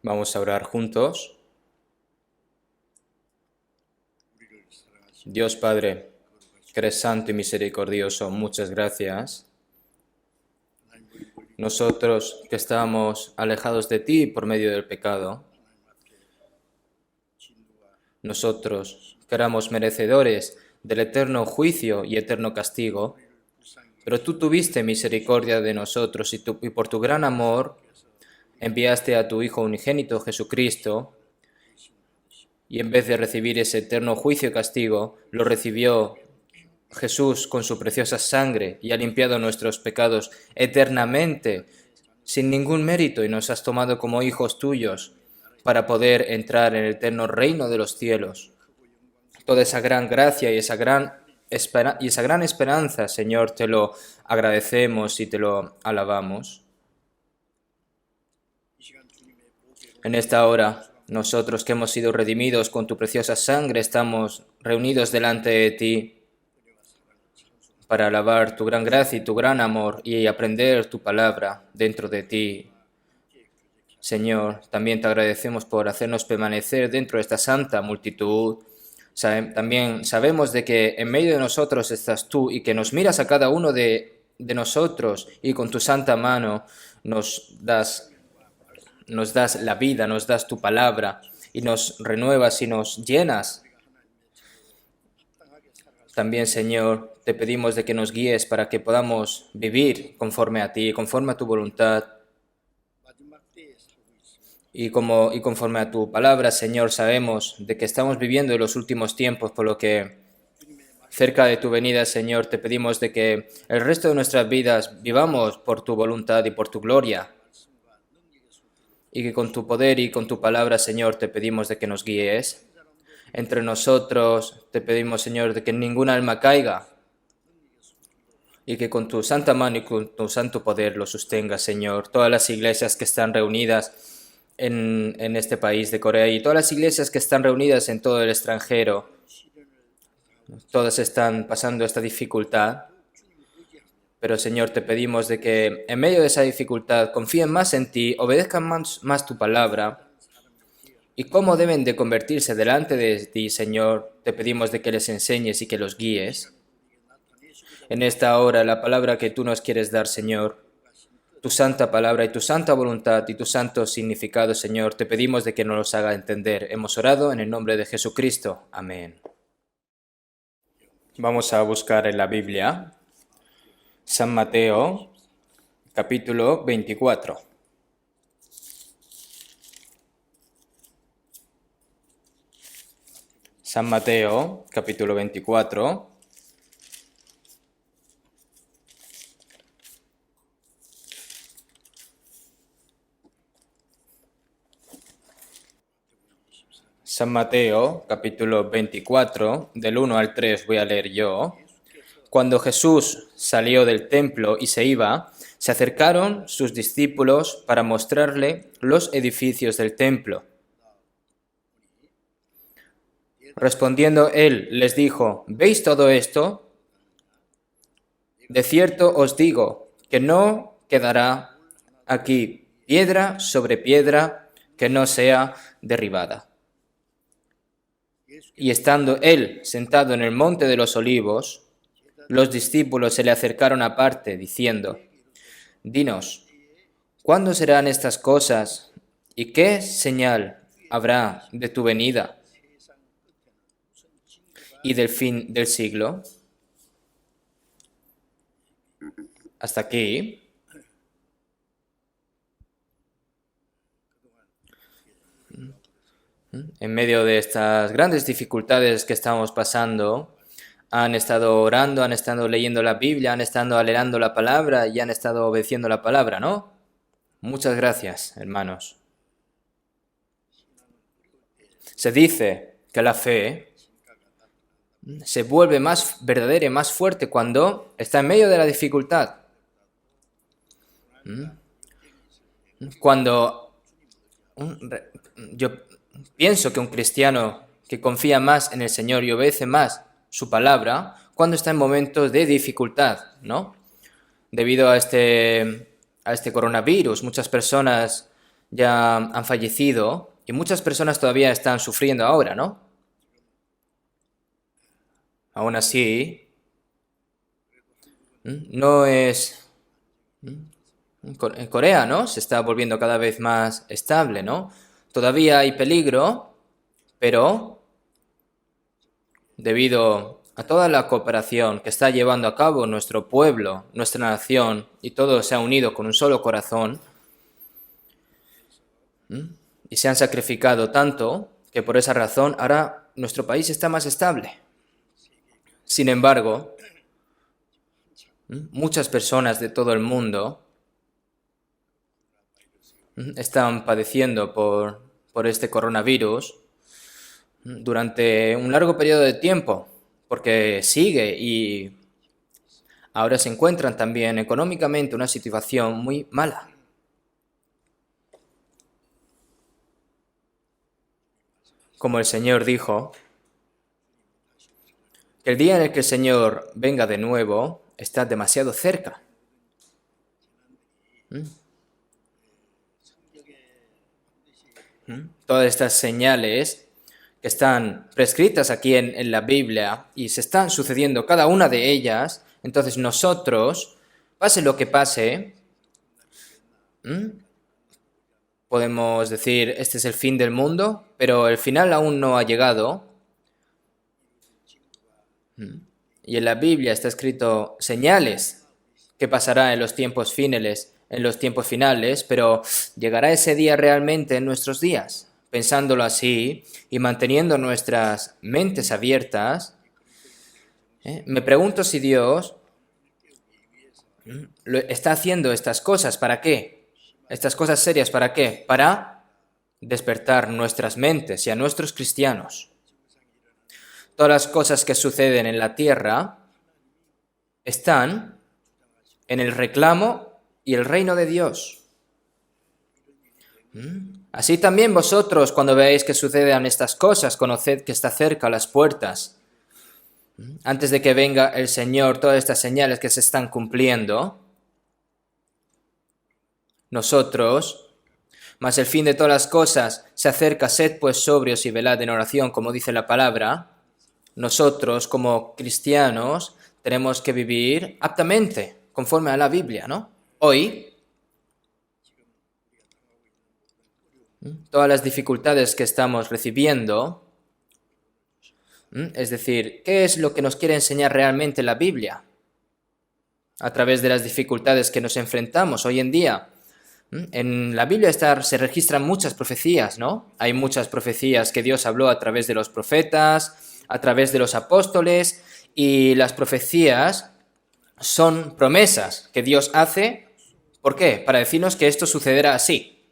Vamos a orar juntos. Dios Padre, que eres santo y misericordioso, muchas gracias. Nosotros que estábamos alejados de ti por medio del pecado, nosotros que éramos merecedores del eterno juicio y eterno castigo, pero tú tuviste misericordia de nosotros y por tu gran amor enviaste a tu Hijo unigénito Jesucristo, y en vez de recibir ese eterno juicio y castigo, lo recibió Jesús con su preciosa sangre y ha limpiado nuestros pecados eternamente, sin ningún mérito, y nos has tomado como hijos tuyos para poder entrar en el eterno reino de los cielos. Toda esa gran gracia y esa gran esperanza, Señor, te lo agradecemos y te lo alabamos. En esta hora, nosotros que hemos sido redimidos con tu preciosa sangre, estamos reunidos delante de ti para alabar tu gran gracia y tu gran amor y aprender tu palabra dentro de ti. Señor, también te agradecemos por hacernos permanecer dentro de esta santa multitud. También sabemos de que en medio de nosotros estás tú y que nos miras a cada uno de nosotros y con tu santa mano nos das la vida, nos das tu palabra y nos renuevas y nos llenas. También, Señor, te pedimos de que nos guíes para que podamos vivir conforme a ti, conforme a tu voluntad y conforme a tu palabra, Señor. Sabemos de que estamos viviendo en los últimos tiempos, por lo que cerca de tu venida, Señor, te pedimos de que el resto de nuestras vidas vivamos por tu voluntad y por tu gloria. Y que con tu poder y con tu palabra, Señor, te pedimos de que nos guíes. Entre nosotros te pedimos, Señor, de que ningún alma caiga y que con tu santa mano y con tu santo poder lo sostenga, Señor. Todas las iglesias que están reunidas en este país de Corea y todas las iglesias que están reunidas en todo el extranjero, todas están pasando esta dificultad. Pero, Señor, te pedimos de que en medio de esa dificultad confíen más en ti, obedezcan más tu palabra. ¿Y cómo deben de convertirse delante de ti, Señor? Te pedimos de que les enseñes y que los guíes. En esta hora, la palabra que tú nos quieres dar, Señor, tu santa palabra y tu santa voluntad y tu santo significado, Señor, te pedimos de que nos los haga entender. Hemos orado en el nombre de Jesucristo. Amén. Vamos a buscar en la Biblia San Mateo, capítulo 24. San Mateo, capítulo 24. San Mateo, capítulo 24, del 1 al 3 voy a leer yo. Cuando Jesús salió del templo y se iba, se acercaron sus discípulos para mostrarle los edificios del templo. Respondiendo él, les dijo: ¿veis todo esto? De cierto os digo que no quedará aquí piedra sobre piedra que no sea derribada. Y estando él sentado en el monte de los olivos, los discípulos se le acercaron aparte, diciendo: dinos, ¿cuándo serán estas cosas? ¿Y qué señal habrá de tu venida y del fin del siglo? Hasta aquí. En medio de estas grandes dificultades que estamos pasando, han estado orando, han estado leyendo la Biblia, han estado alegrando la palabra y han estado obedeciendo la palabra, ¿no? Muchas gracias, hermanos. Se dice que la fe se vuelve más verdadera y más fuerte cuando está en medio de la dificultad. Cuando yo pienso que un cristiano que confía más en el Señor y obedece más su palabra, cuando está en momentos de dificultad, ¿no? Debido a este coronavirus, muchas personas ya han fallecido y muchas personas todavía están sufriendo ahora, ¿no? Aún así, no es... En Corea, ¿no? Se está volviendo cada vez más estable, ¿no? Todavía hay peligro, pero debido a toda la cooperación que está llevando a cabo nuestro pueblo, nuestra nación, y todo se ha unido con un solo corazón, y se han sacrificado tanto que por esa razón ahora nuestro país está más estable. Sin embargo, muchas personas de todo el mundo están padeciendo por este coronavirus durante un largo periodo de tiempo, porque sigue y ahora se encuentran también económicamente en una situación muy mala. Como el Señor dijo, que el día en el que el Señor venga de nuevo está demasiado cerca. Todas estas señales que están prescritas aquí en la Biblia y se están sucediendo cada una de ellas, entonces nosotros, pase lo que pase, podemos decir, este es el fin del mundo, pero el final aún no ha llegado. Y en la Biblia está escrito señales que pasará en los tiempos finales, pero ¿llegará ese día realmente en nuestros días? Pensándolo así y manteniendo nuestras mentes abiertas, me pregunto si Dios está haciendo estas cosas, ¿para qué? Estas cosas serias, ¿para qué? Para despertar nuestras mentes y a nuestros cristianos. Todas las cosas que suceden en la tierra están en el reclamo y el reino de Dios. Así también vosotros, cuando veáis que sucedan estas cosas, conoced que está cerca a las puertas. Antes de que venga el Señor, todas estas señales que se están cumpliendo, nosotros, mas el fin de todas las cosas se acerca, sed pues sobrios y velad en oración, como dice la palabra. Nosotros, como cristianos, tenemos que vivir aptamente, conforme a la Biblia, ¿no? Hoy, todas las dificultades que estamos recibiendo, es decir, ¿qué es lo que nos quiere enseñar realmente la Biblia? A través de las dificultades que nos enfrentamos hoy en día. En la Biblia se registran muchas profecías, ¿no? Hay muchas profecías que Dios habló a través de los profetas, a través de los apóstoles, y las profecías son promesas que Dios hace. ¿Por qué? Para decirnos que esto sucederá así.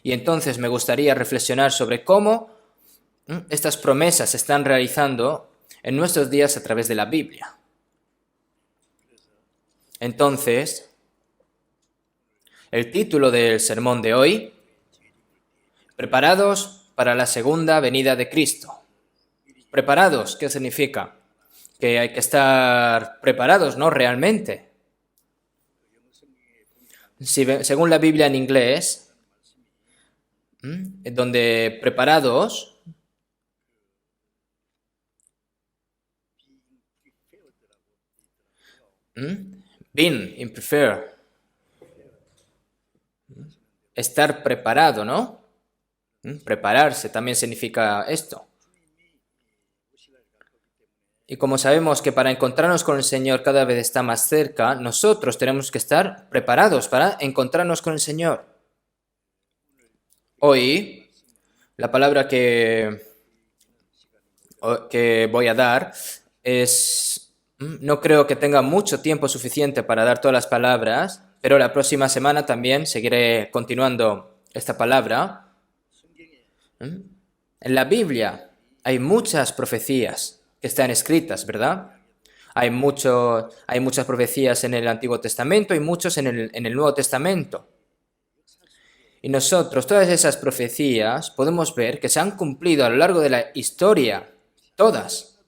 Y entonces me gustaría reflexionar sobre cómo estas promesas se están realizando en nuestros días a través de la Biblia. Entonces, el título del sermón de hoy, preparados para la segunda venida de Cristo. ¿Preparados? ¿Qué significa? Que hay que estar preparados, ¿no? Realmente. Según la Biblia en inglés, donde preparados being in prepare, estar preparado, ¿no? Prepararse también significa esto. Y como sabemos que para encontrarnos con el Señor cada vez está más cerca, nosotros tenemos que estar preparados para encontrarnos con el Señor. Hoy, la palabra que voy a dar no creo que tenga mucho tiempo suficiente para dar todas las palabras, pero la próxima semana también seguiré continuando esta palabra. En la Biblia hay muchas profecías que están escritas, ¿verdad? Hay muchas profecías en el Antiguo Testamento y muchos en el Nuevo Testamento. Y nosotros, todas esas profecías, podemos ver que se han cumplido a lo largo de la historia, todas.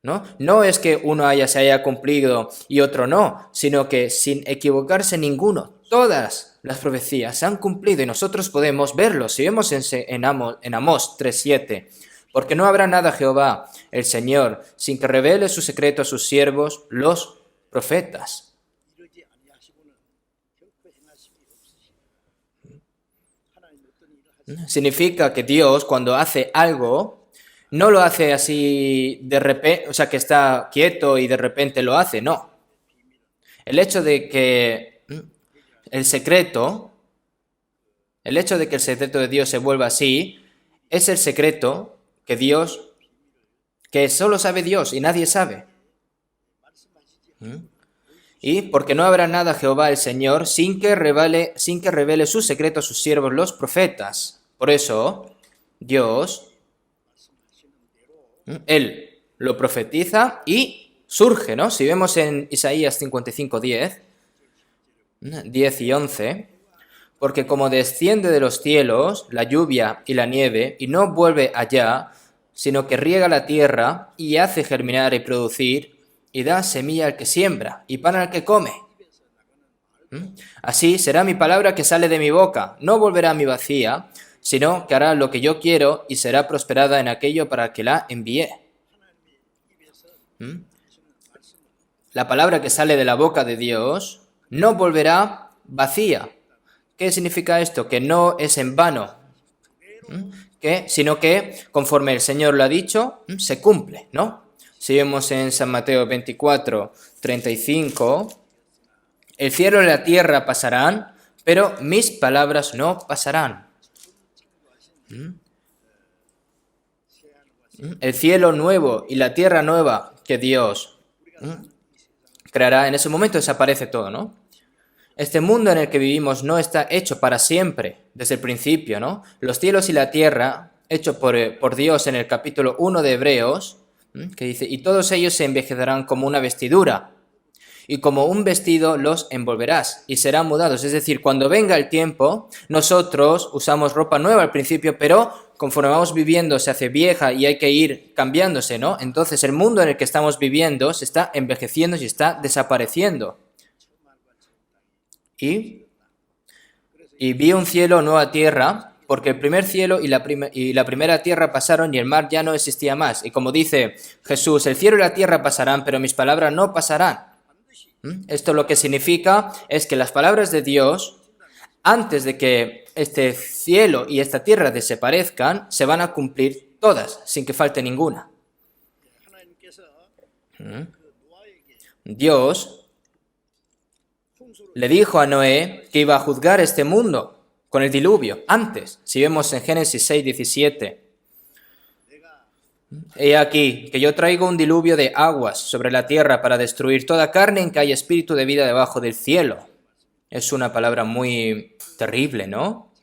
¿no? No es que uno se haya cumplido y otro no, sino que sin equivocarse ninguno, todas las profecías se han cumplido y nosotros podemos verlo. Si vemos en Amós 3:7, porque no habrá nada Jehová, el Señor, sin que revele su secreto a sus siervos, los profetas. Significa que Dios, cuando hace algo, no lo hace así de repente, o sea, que está quieto y de repente lo hace, no. El hecho de que el secreto de Dios se vuelva así, es el secreto que solo sabe Dios y nadie sabe. Y porque no habrá nada Jehová el Señor sin que revele su secreto a sus siervos los profetas. Por eso, Dios, Él lo profetiza y surge, ¿no? Si vemos en Isaías 55:10, 10 y 11, porque como desciende de los cielos la lluvia y la nieve, y no vuelve allá, sino que riega la tierra y hace germinar y producir, y da semilla al que siembra y pan al que come. Así será mi palabra que sale de mi boca, no volverá a mi vacía, sino que hará lo que yo quiero y será prosperada en aquello para que la envié. La palabra que sale de la boca de Dios no volverá vacía. ¿Qué significa esto? Que no es en vano, sino que conforme el Señor lo ha dicho, se cumple, ¿no? Si vemos en San Mateo 24:35, el cielo y la tierra pasarán, pero mis palabras no pasarán. El cielo nuevo y la tierra nueva que Dios creará, en ese momento desaparece todo, ¿no? Este mundo en el que vivimos no está hecho para siempre, desde el principio, ¿no? Los cielos y la tierra, hecho por Dios en el capítulo 1 de Hebreos, que dice, y todos ellos se envejecerán como una vestidura, y como un vestido los envolverás, y serán mudados. Es decir, cuando venga el tiempo, nosotros usamos ropa nueva al principio, pero conforme vamos viviendo se hace vieja y hay que ir cambiándose, ¿no? Entonces el mundo en el que estamos viviendo se está envejeciendo y está desapareciendo. Y vi un cielo, nueva tierra, porque el primer cielo y la primera tierra pasaron y el mar ya no existía más. Y como dice Jesús, el cielo y la tierra pasarán, pero mis palabras no pasarán. Esto lo que significa es que las palabras de Dios, antes de que este cielo y esta tierra desaparezcan, se van a cumplir todas, sin que falte ninguna. Dios le dijo a Noé que iba a juzgar este mundo con el diluvio, antes. Si vemos en Génesis 6:17. He aquí que yo traigo un diluvio de aguas sobre la tierra para destruir toda carne en que haya espíritu de vida debajo del cielo. Es una palabra muy terrible, ¿no?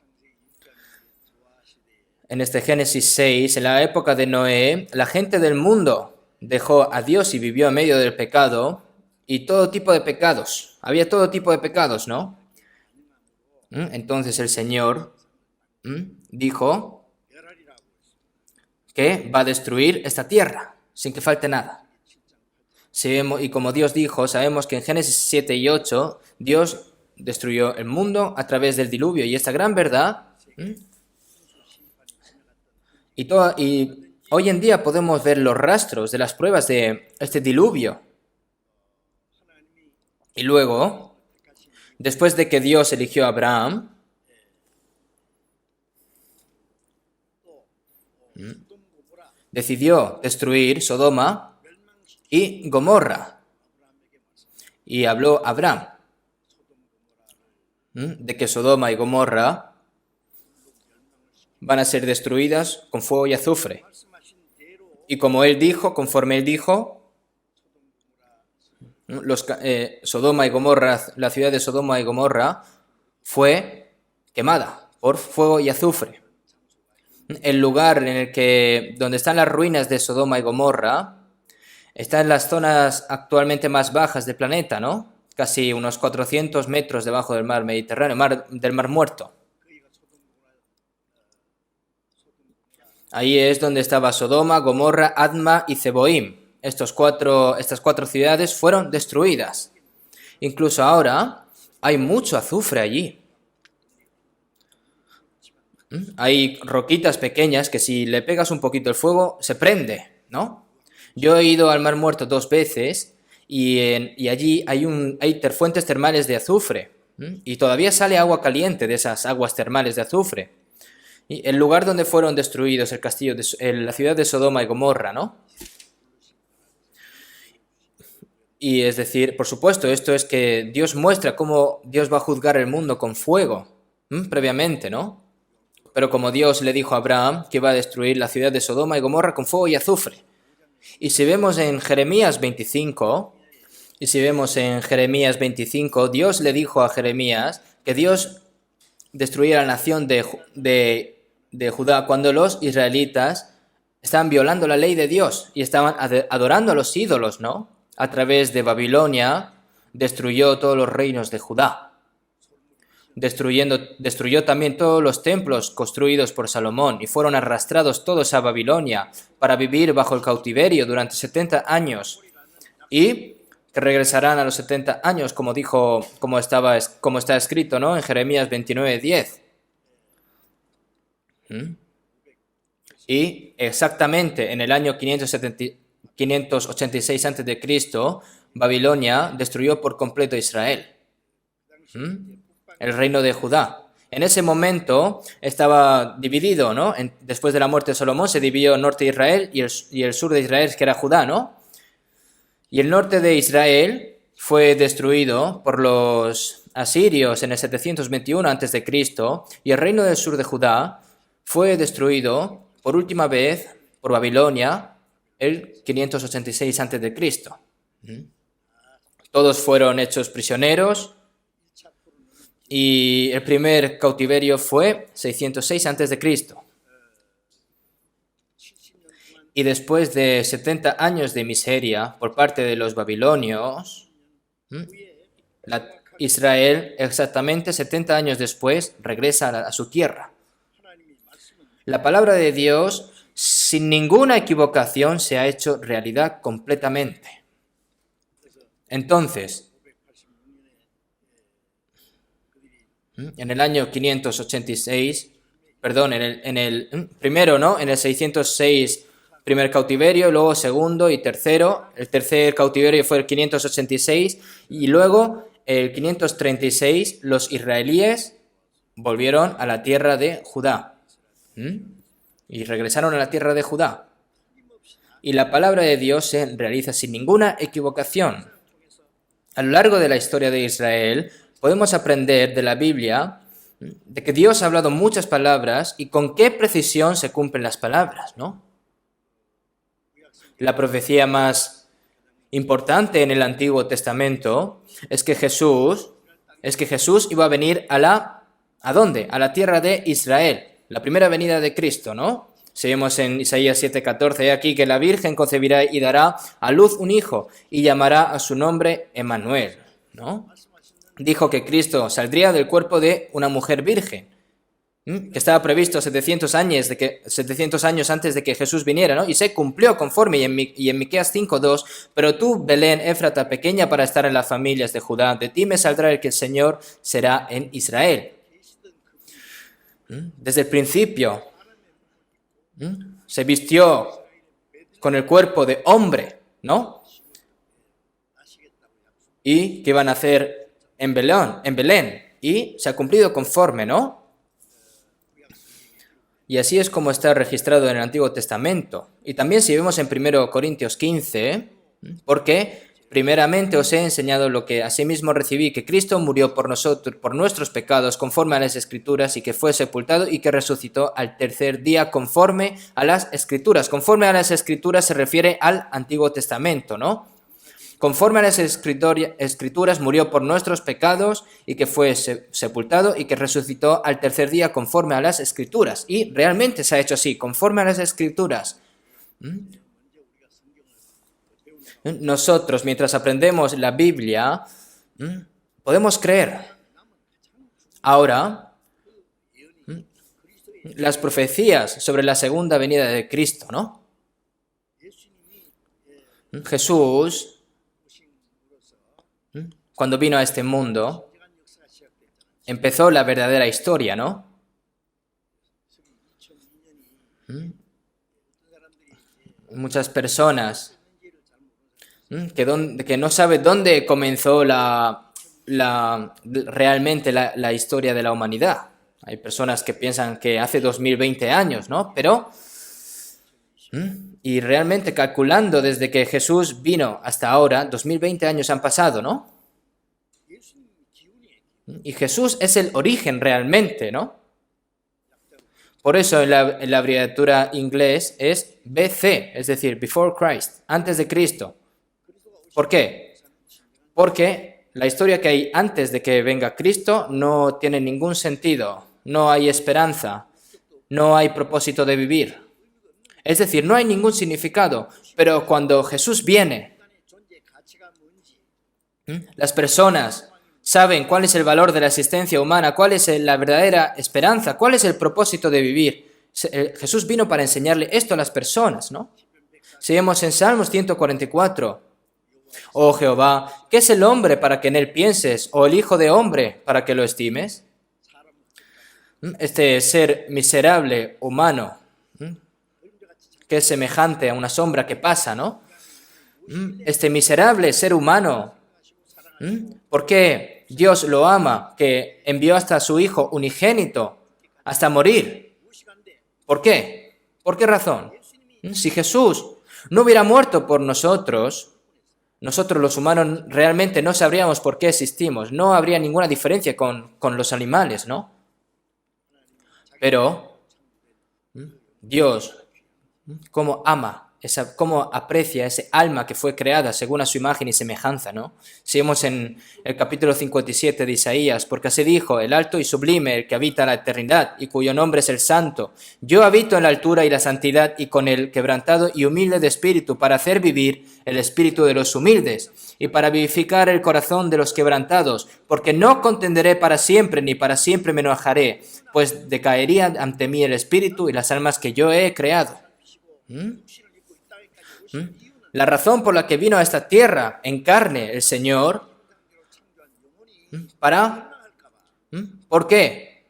En este Génesis 6, en la época de Noé, la gente del mundo dejó a Dios y vivió en medio del pecado y todo tipo de pecados. Había todo tipo de pecados, ¿no? Entonces el Señor dijo que va a destruir esta tierra sin que falte nada. Y como Dios dijo, sabemos que en Génesis 7 y 8 Dios destruyó el mundo a través del diluvio y esta gran verdad. Y hoy en día podemos ver los rastros de las pruebas de este diluvio. Y luego, después de que Dios eligió a Abraham, decidió destruir Sodoma y Gomorra. Y habló Abraham de que Sodoma y Gomorra van a ser destruidas con fuego y azufre. Y como él dijo, conforme él dijo, Sodoma y Gomorra, la ciudad de Sodoma y Gomorra fue quemada por fuego y azufre. El lugar donde están las ruinas de Sodoma y Gomorra está en las zonas actualmente más bajas del planeta, ¿no? Casi unos 400 metros debajo del mar Mediterráneo, del Mar Muerto. Ahí es donde estaba Sodoma, Gomorra, Adma y Zeboim. estas cuatro ciudades fueron destruidas. Incluso ahora hay mucho azufre allí. Hay roquitas pequeñas que si le pegas un poquito el fuego se prende, ¿no? Yo he ido al Mar Muerto 2 veces y allí hay fuentes termales de azufre. Y todavía sale agua caliente de esas aguas termales de azufre. Y el lugar donde fueron destruidos el castillo, la ciudad de Sodoma y Gomorra, ¿no? Y es decir, por supuesto, esto es que Dios muestra cómo Dios va a juzgar el mundo con fuego, previamente, ¿no? Pero como Dios le dijo a Abraham que iba a destruir la ciudad de Sodoma y Gomorra con fuego y azufre. Y si vemos en Jeremías 25, Dios le dijo a Jeremías que Dios destruía la nación de Judá cuando los israelitas estaban violando la ley de Dios y estaban adorando a los ídolos, ¿no? A través de Babilonia destruyó todos los reinos de Judá. Destruyó también todos los templos construidos por Salomón y fueron arrastrados todos a Babilonia para vivir bajo el cautiverio durante 70 años y que regresarán a los 70 años como está escrito, ¿no? En Jeremías 29:10. Y exactamente en el año 586 a.C., Babilonia destruyó por completo a Israel. El reino de Judá. En ese momento estaba dividido, ¿no? Después de la muerte de Salomón se dividió el norte de Israel y el sur de Israel, que era Judá, ¿no? Y el norte de Israel fue destruido por los asirios en el 721 a.C. y el reino del sur de Judá fue destruido por última vez por Babilonia el 586 a.C. Todos fueron hechos prisioneros. Y el primer cautiverio fue 606 a.C. Y después de 70 años de miseria por parte de los babilonios, Israel, exactamente 70 años después, regresa a su tierra. La palabra de Dios, sin ninguna equivocación, se ha hecho realidad completamente. Entonces, en el año 586, perdón, primero, ¿no? En el 606, primer cautiverio, luego segundo y tercero. El tercer cautiverio fue el 586 y luego el 536 los israelíes volvieron a la tierra de Judá. Y regresaron a la tierra de Judá. Y la palabra de Dios se realiza sin ninguna equivocación. A lo largo de la historia de Israel, podemos aprender de la Biblia de que Dios ha hablado muchas palabras y con qué precisión se cumplen las palabras, ¿no? La profecía más importante en el Antiguo Testamento es que Jesús iba a venir ¿a dónde? A la tierra de Israel, la primera venida de Cristo, ¿no? Seguimos en Isaías 7:14, aquí que la Virgen concebirá y dará a luz un hijo y llamará a su nombre Emmanuel, ¿no? Dijo que Cristo saldría del cuerpo de una mujer virgen, que estaba previsto 700 años antes de que Jesús viniera, ¿no? Y se cumplió conforme, y en Miqueas 5:2, pero tú, Belén, Éfrata, pequeña para estar en las familias de Judá, de ti me saldrá el que el Señor será en Israel. Desde el principio, se vistió con el cuerpo de hombre, ¿no? Y que iban a hacer en Belén, y se ha cumplido conforme, ¿no? Y así es como está registrado en el Antiguo Testamento. Y también si vemos en 1 Corintios 15, porque primeramente os he enseñado lo que asimismo recibí, que Cristo murió por nosotros, por nuestros pecados, conforme a las Escrituras, y que fue sepultado y que resucitó al tercer día, conforme a las Escrituras. Conforme a las Escrituras se refiere al Antiguo Testamento, ¿no? Conforme a las Escrituras murió por nuestros pecados y que fue sepultado y que resucitó al tercer día conforme a las Escrituras. Y realmente se ha hecho así, conforme a las Escrituras. Nosotros, mientras aprendemos la Biblia, podemos creer. Ahora, las profecías sobre la segunda venida de Cristo, ¿no? Jesús, cuando vino a este mundo, empezó la verdadera historia, ¿no? Muchas personas que no saben dónde comenzó realmente la historia de la humanidad. Hay personas que piensan que hace 2020 años, ¿no? Pero, y realmente calculando desde que Jesús vino hasta ahora, 2020 años han pasado, ¿no? Y Jesús es el origen realmente, ¿no? Por eso en la abreviatura inglés es BC, es decir, Before Christ, antes de Cristo. ¿Por qué? Porque la historia que hay antes de que venga Cristo no tiene ningún sentido, no hay esperanza, no hay propósito de vivir. Es decir, no hay ningún significado, pero cuando Jesús viene, las personas saben cuál es el valor de la existencia humana, cuál es la verdadera esperanza, cuál es el propósito de vivir. Jesús vino para enseñarle esto a las personas, ¿no? Seguimos en Salmos 144. Oh Jehová, ¿qué es el hombre para que en él pienses? ¿O el hijo de hombre para que lo estimes? Este ser miserable, humano, que es semejante a una sombra que pasa, ¿no? Este miserable ser humano, ¿por qué Dios lo ama, que envió hasta su Hijo unigénito, hasta morir? ¿Por qué? ¿Por qué razón? Si Jesús no hubiera muerto por nosotros, nosotros los humanos realmente no sabríamos por qué existimos, no habría ninguna diferencia con los animales, ¿no? Pero Dios, cómo ama, cómo aprecia ese alma que fue creada según a su imagen y semejanza, ¿no? Seguimos en el capítulo 57 de Isaías, porque así dijo, el alto y sublime, el que habita la eternidad y cuyo nombre es el Santo. Yo habito en la altura y la santidad y con el quebrantado y humilde de espíritu para hacer vivir el espíritu de los humildes y para vivificar el corazón de los quebrantados, porque no contenderé para siempre ni para siempre me enojaré, pues decaería ante mí el espíritu y las almas que yo he creado. La razón por la que vino a esta tierra en carne el Señor, ¿por qué?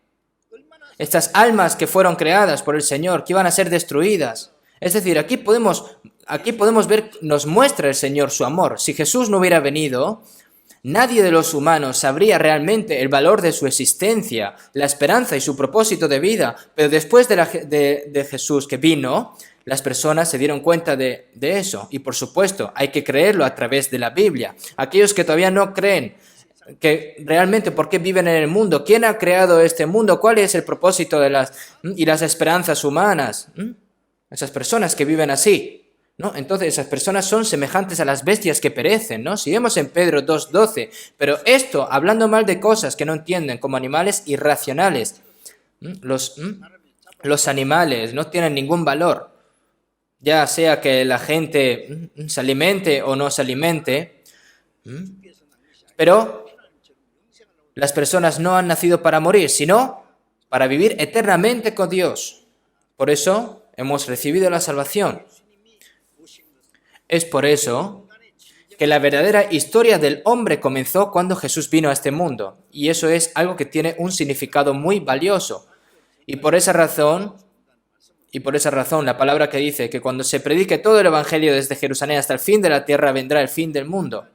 Estas almas que fueron creadas por el Señor, que iban a ser destruidas. Es decir, aquí podemos ver, nos muestra el Señor su amor. Si Jesús no hubiera venido, nadie de los humanos sabría realmente el valor de su existencia, la esperanza y su propósito de vida. Pero después de Jesús que vino, las personas se dieron cuenta de eso. Y por supuesto, hay que creerlo a través de la Biblia. Aquellos que todavía no creen que realmente por qué viven en el mundo, quién ha creado este mundo, cuál es el propósito de las esperanzas humanas. Esas personas que viven así, ¿no? Entonces esas personas son semejantes a las bestias que perecen, ¿no? Si vemos en Pedro 2:12, pero esto, hablando mal de cosas que no entienden, como animales irracionales, los animales no tienen ningún valor, ya sea que la gente se alimente o no se alimente, pero las personas no han nacido para morir, sino para vivir eternamente con Dios. Por eso hemos recibido la salvación. Es por eso que la verdadera historia del hombre comenzó cuando Jesús vino a este mundo. Y eso es algo que tiene un significado muy valioso. Y por esa razón, la palabra que dice que cuando se predique todo el Evangelio desde Jerusalén hasta el fin de la tierra, vendrá el fin del mundo.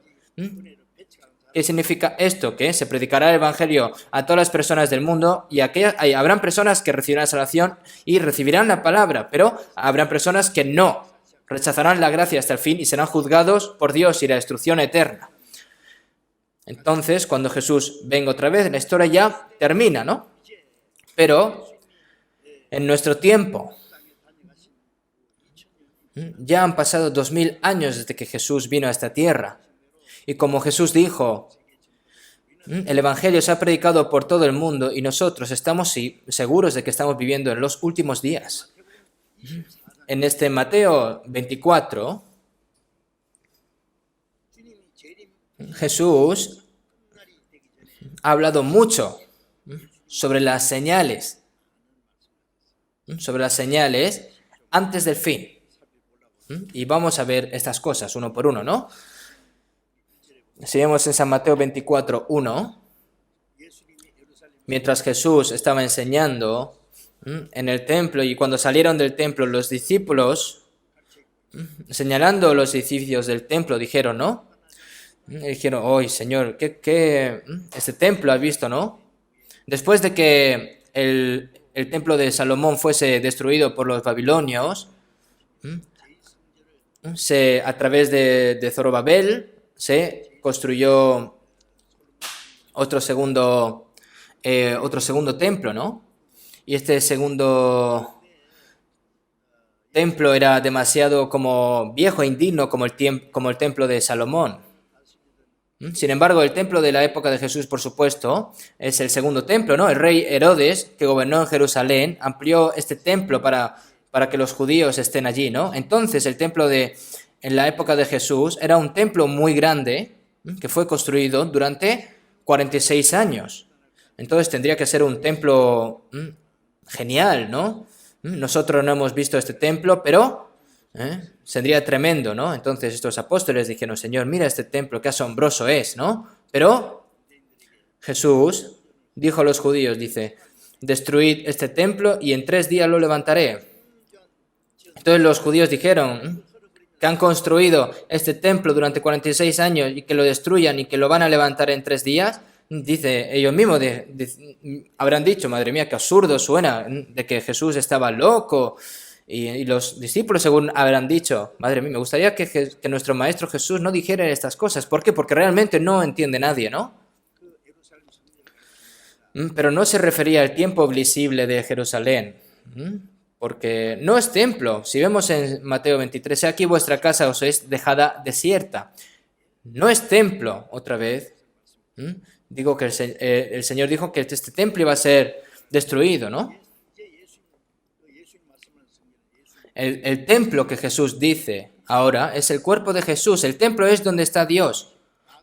¿Qué significa esto? Que se predicará el Evangelio a todas las personas del mundo y habrán personas que recibirán salvación y recibirán la palabra, pero habrán personas que no, rechazarán la gracia hasta el fin y serán juzgados por Dios y la destrucción eterna. Entonces, cuando Jesús venga otra vez, la historia ya termina, ¿no? Pero en nuestro tiempo, ya han pasado 2000 años desde que Jesús vino a esta tierra. Y como Jesús dijo, el Evangelio se ha predicado por todo el mundo y nosotros estamos seguros de que estamos viviendo en los últimos días. En este Mateo 24, Jesús ha hablado mucho sobre las señales antes del fin. Y vamos a ver estas cosas uno por uno, ¿no? Seguimos en San Mateo 24:1. Mientras Jesús estaba enseñando en el templo y cuando salieron del templo los discípulos, señalando los edificios del templo, dijeron, ¿no? Dijeron, hoy Señor, ¿qué este templo has visto, no? Después de que el templo de Salomón fuese destruido por los babilonios, a través de Zorobabel se construyó otro segundo templo, ¿no? Y este segundo templo era demasiado como viejo e indigno como el templo de Salomón. Sin embargo, el templo de la época de Jesús, por supuesto, es el segundo templo, ¿no? El rey Herodes, que gobernó en Jerusalén, amplió este templo para que los judíos estén allí, ¿no? Entonces, el templo en la época de Jesús era un templo muy grande que fue construido durante 46 años. Entonces, tendría que ser un templo genial, ¿no? Nosotros no hemos visto este templo, pero sería tremendo, ¿no? Entonces estos apóstoles dijeron, Señor, mira este templo, qué asombroso es, ¿no? Pero Jesús dijo a los judíos, dice, destruid este templo y en 3 días lo levantaré. Entonces los judíos dijeron que han construido este templo durante 46 años y que lo destruyan y que lo van a levantar en 3 días. Dice, ellos mismos habrán dicho, madre mía, qué absurdo suena, de que Jesús estaba loco. Y los discípulos según habrán dicho, madre mía, me gustaría que nuestro Maestro Jesús no dijera estas cosas. ¿Por qué? Porque realmente no entiende nadie, ¿no? Pero no se refería al tiempo visible de Jerusalén, porque no es templo. Si vemos en Mateo 23, aquí vuestra casa os es dejada desierta. No es templo, otra vez. Digo que el Señor dijo que este templo iba a ser destruido, ¿no? El templo que Jesús dice ahora es el cuerpo de Jesús. El templo es donde está Dios.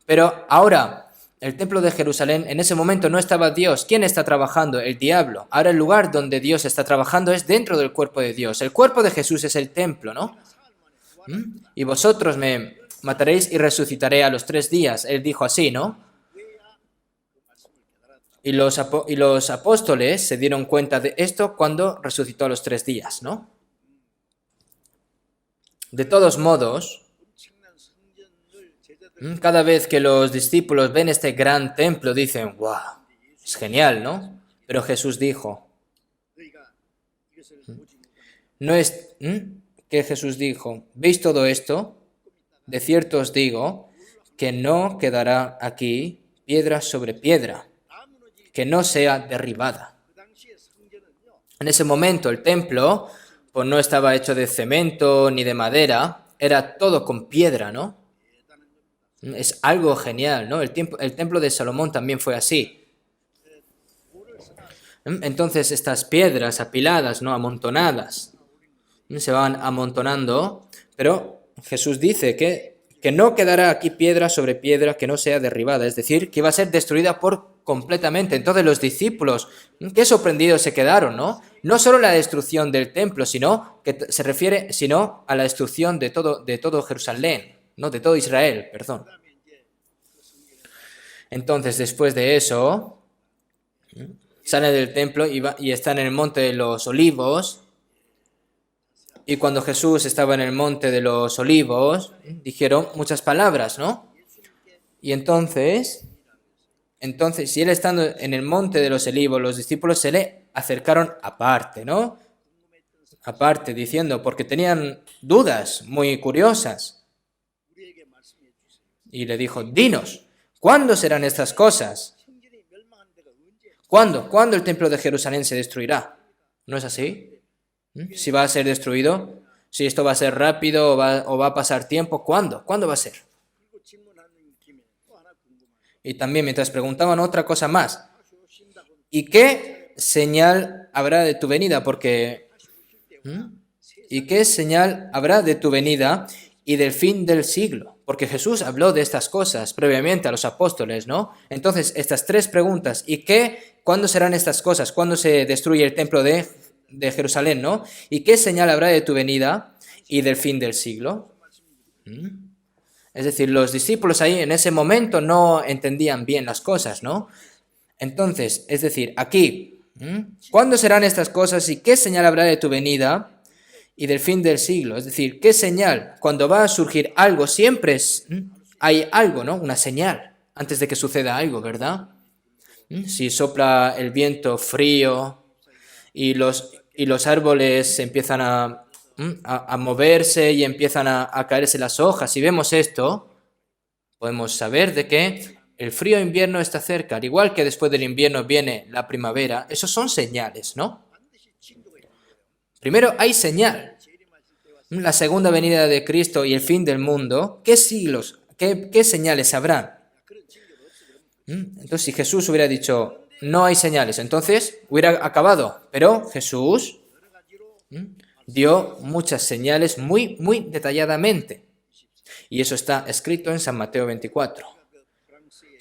Pero ahora, el templo de Jerusalén, en ese momento no estaba Dios. ¿Quién está trabajando? El diablo. Ahora el lugar donde Dios está trabajando es dentro del cuerpo de Dios. El cuerpo de Jesús es el templo, ¿no? Y vosotros me mataréis y resucitaré a los 3 días. Él dijo así, ¿no? Y los apóstoles se dieron cuenta de esto cuando resucitó a los 3 días, ¿no? De todos modos, cada vez que los discípulos ven este gran templo, dicen, ¡wow! Es genial, ¿no? Pero Jesús dijo, no es que Jesús dijo, ¿veis todo esto? De cierto os digo que no quedará aquí piedra sobre piedra, que no sea derribada. En ese momento el templo pues no estaba hecho de cemento ni de madera, era todo con piedra, ¿no? Es algo genial, ¿no? El templo de Salomón también fue así. Entonces estas piedras apiladas, ¿no? Amontonadas, se van amontonando, pero Jesús dice que no quedará aquí piedra sobre piedra que no sea derribada, es decir, que iba a ser destruida completamente. Entonces los discípulos, qué sorprendidos se quedaron, ¿no? No solo la destrucción del templo, sino que se refiere a la destrucción de todo Jerusalén, ¿no? De todo Israel, perdón. Entonces, después de eso, salen del templo y están en el monte de los olivos. Y cuando Jesús estaba en el monte de los olivos, dijeron muchas palabras, ¿no? Y entonces, si él estando en el monte de los olivos, los discípulos se le acercaron aparte, ¿no? Aparte, diciendo, porque tenían dudas muy curiosas. Y le dijo, dinos, ¿cuándo serán estas cosas? ¿Cuándo? ¿Cuándo el templo de Jerusalén se destruirá? ¿No es así? Si va a ser destruido, si esto va a ser rápido o va a pasar tiempo, ¿cuándo? ¿Cuándo va a ser? Y también mientras preguntaban otra cosa más, ¿y qué señal habrá de tu venida? ¿Y qué señal habrá de tu venida y del fin del siglo? Porque Jesús habló de estas cosas previamente a los apóstoles, ¿no? Entonces, estas 3 preguntas, ¿y cuándo serán estas cosas? ¿Cuándo se destruye el templo de Jerusalén, ¿no? ¿Y qué señal habrá de tu venida y del fin del siglo. Es decir, los discípulos ahí en ese momento no entendían bien las cosas, ¿no? Entonces, es decir, aquí, ¿cuándo serán estas cosas y qué señal habrá de tu venida y del fin del siglo? Es decir, ¿qué señal? Cuando va a surgir algo, siempre hay algo, ¿no? Una señal antes de que suceda algo, ¿verdad? Si sopla el viento frío y los árboles empiezan a moverse y empiezan a caerse las hojas, si vemos esto, podemos saber de que el frío invierno está cerca, al igual que después del invierno viene la primavera. Esos son señales, ¿no? Primero hay señal. La segunda venida de Cristo y el fin del mundo, ¿qué siglos, qué señales habrán? Entonces, si Jesús hubiera dicho, no hay señales, entonces hubiera acabado. Pero Jesús dio muchas señales muy detalladamente. Y eso está escrito en San Mateo 24.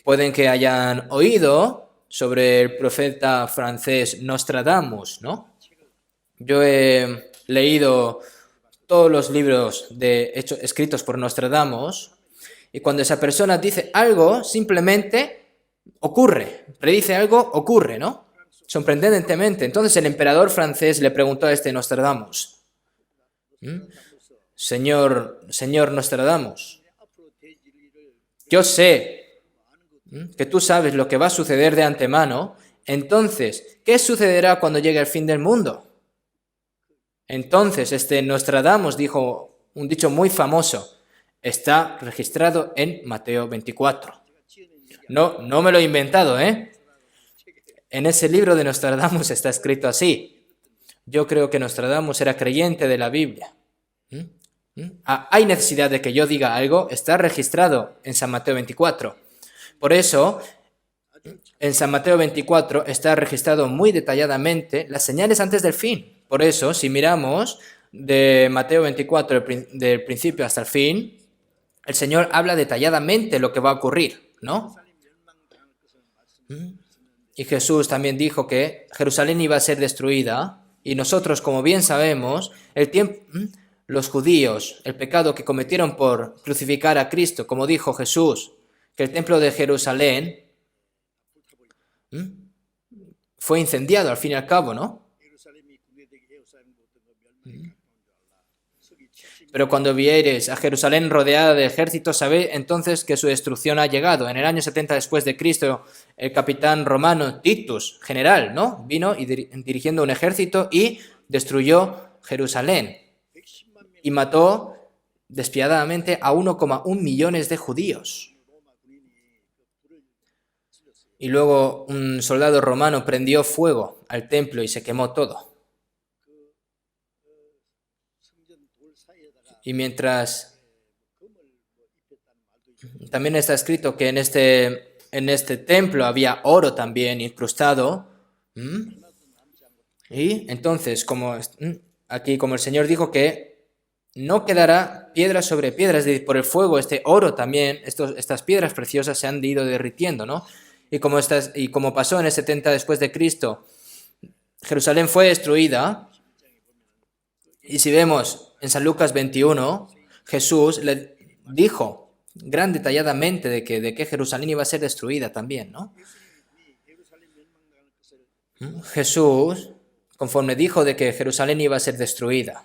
Pueden que hayan oído sobre el profeta francés Nostradamus, ¿no? Yo he leído todos los libros escritos por Nostradamus, y cuando esa persona dice algo, simplemente ocurre, predice algo, ocurre, ¿no? Sorprendentemente. Entonces el emperador francés le preguntó a este Nostradamus, Señor Nostradamus, yo sé que tú sabes lo que va a suceder de antemano, entonces, ¿qué sucederá cuando llegue el fin del mundo? Entonces, este Nostradamus dijo un dicho muy famoso, está registrado en Mateo 24. No me lo he inventado, ¿eh? En ese libro de Nostradamus está escrito así. Yo creo que Nostradamus era creyente de la Biblia. Hay necesidad de que yo diga algo, está registrado en San Mateo 24. Por eso, en San Mateo 24 está registrado muy detalladamente las señales antes del fin. Por eso, si miramos de Mateo 24, del principio hasta el fin, el Señor habla detalladamente lo que va a ocurrir, ¿no? Y Jesús también dijo que Jerusalén iba a ser destruida, y nosotros, como bien sabemos, los judíos, el pecado que cometieron por crucificar a Cristo, como dijo Jesús, que el templo de Jerusalén fue incendiado al fin y al cabo, ¿no? Pero cuando viereis a Jerusalén rodeada de ejércitos, sabed entonces que su destrucción ha llegado. En el año 70 después de Cristo, el capitán romano Titus, general, ¿no? Vino y dirigiendo un ejército y destruyó Jerusalén. Y mató despiadadamente a 1,1 millones de judíos. Y luego un soldado romano prendió fuego al templo y se quemó todo. Y mientras también está escrito que en este templo había oro también incrustado. Y entonces, como el Señor dijo que no quedará piedra sobre piedra, es decir, por el fuego, este oro también, estas piedras preciosas se han ido derritiendo, ¿no? Y como pasó en el 70 después de Cristo, Jerusalén fue destruida. Y si vemos en San Lucas 21, Jesús le dijo gran detalladamente de que Jerusalén iba a ser destruida también, ¿no? Jesús, conforme dijo de que Jerusalén iba a ser destruida.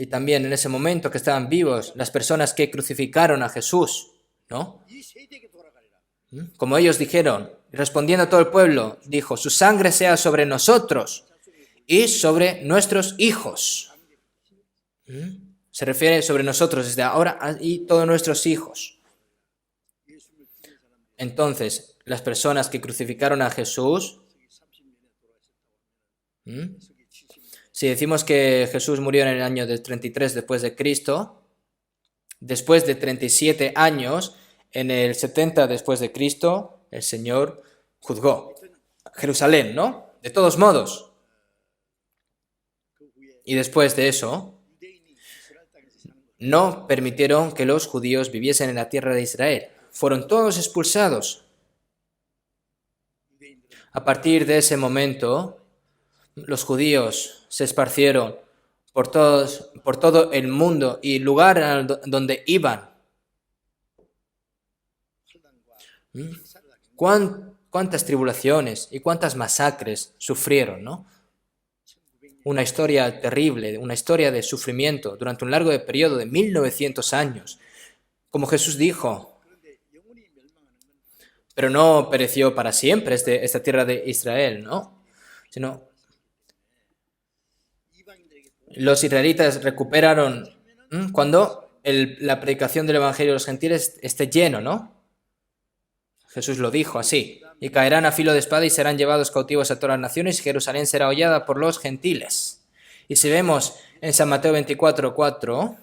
Y también en ese momento que estaban vivos las personas que crucificaron a Jesús, ¿no? Como ellos dijeron, respondiendo a todo el pueblo, dijo, su sangre sea sobre nosotros y sobre nuestros hijos. Se refiere sobre nosotros desde ahora y todos nuestros hijos. Entonces, las personas que crucificaron a Jesús, si decimos que Jesús murió en el año del 33 después de Cristo, después de 37 años, en el 70 después de Cristo, el Señor juzgó Jerusalén, ¿no? De todos modos. Y después de eso, no permitieron que los judíos viviesen en la tierra de Israel. Fueron todos expulsados. A partir de ese momento, Los judíos se esparcieron por todo el mundo y lugar donde iban. ¿Cuántas tribulaciones y cuántas masacres sufrieron, ¿no? Una historia terrible, una historia de sufrimiento durante un largo periodo de 1900 años. Como Jesús dijo, pero no pereció para siempre esta tierra de Israel, ¿no? Sino los israelitas recuperaron cuando la predicación del Evangelio de los gentiles esté lleno, ¿no? Jesús lo dijo así. Y caerán a filo de espada y serán llevados cautivos a todas las naciones y Jerusalén será hollada por los gentiles. Y si vemos en San Mateo 24:4,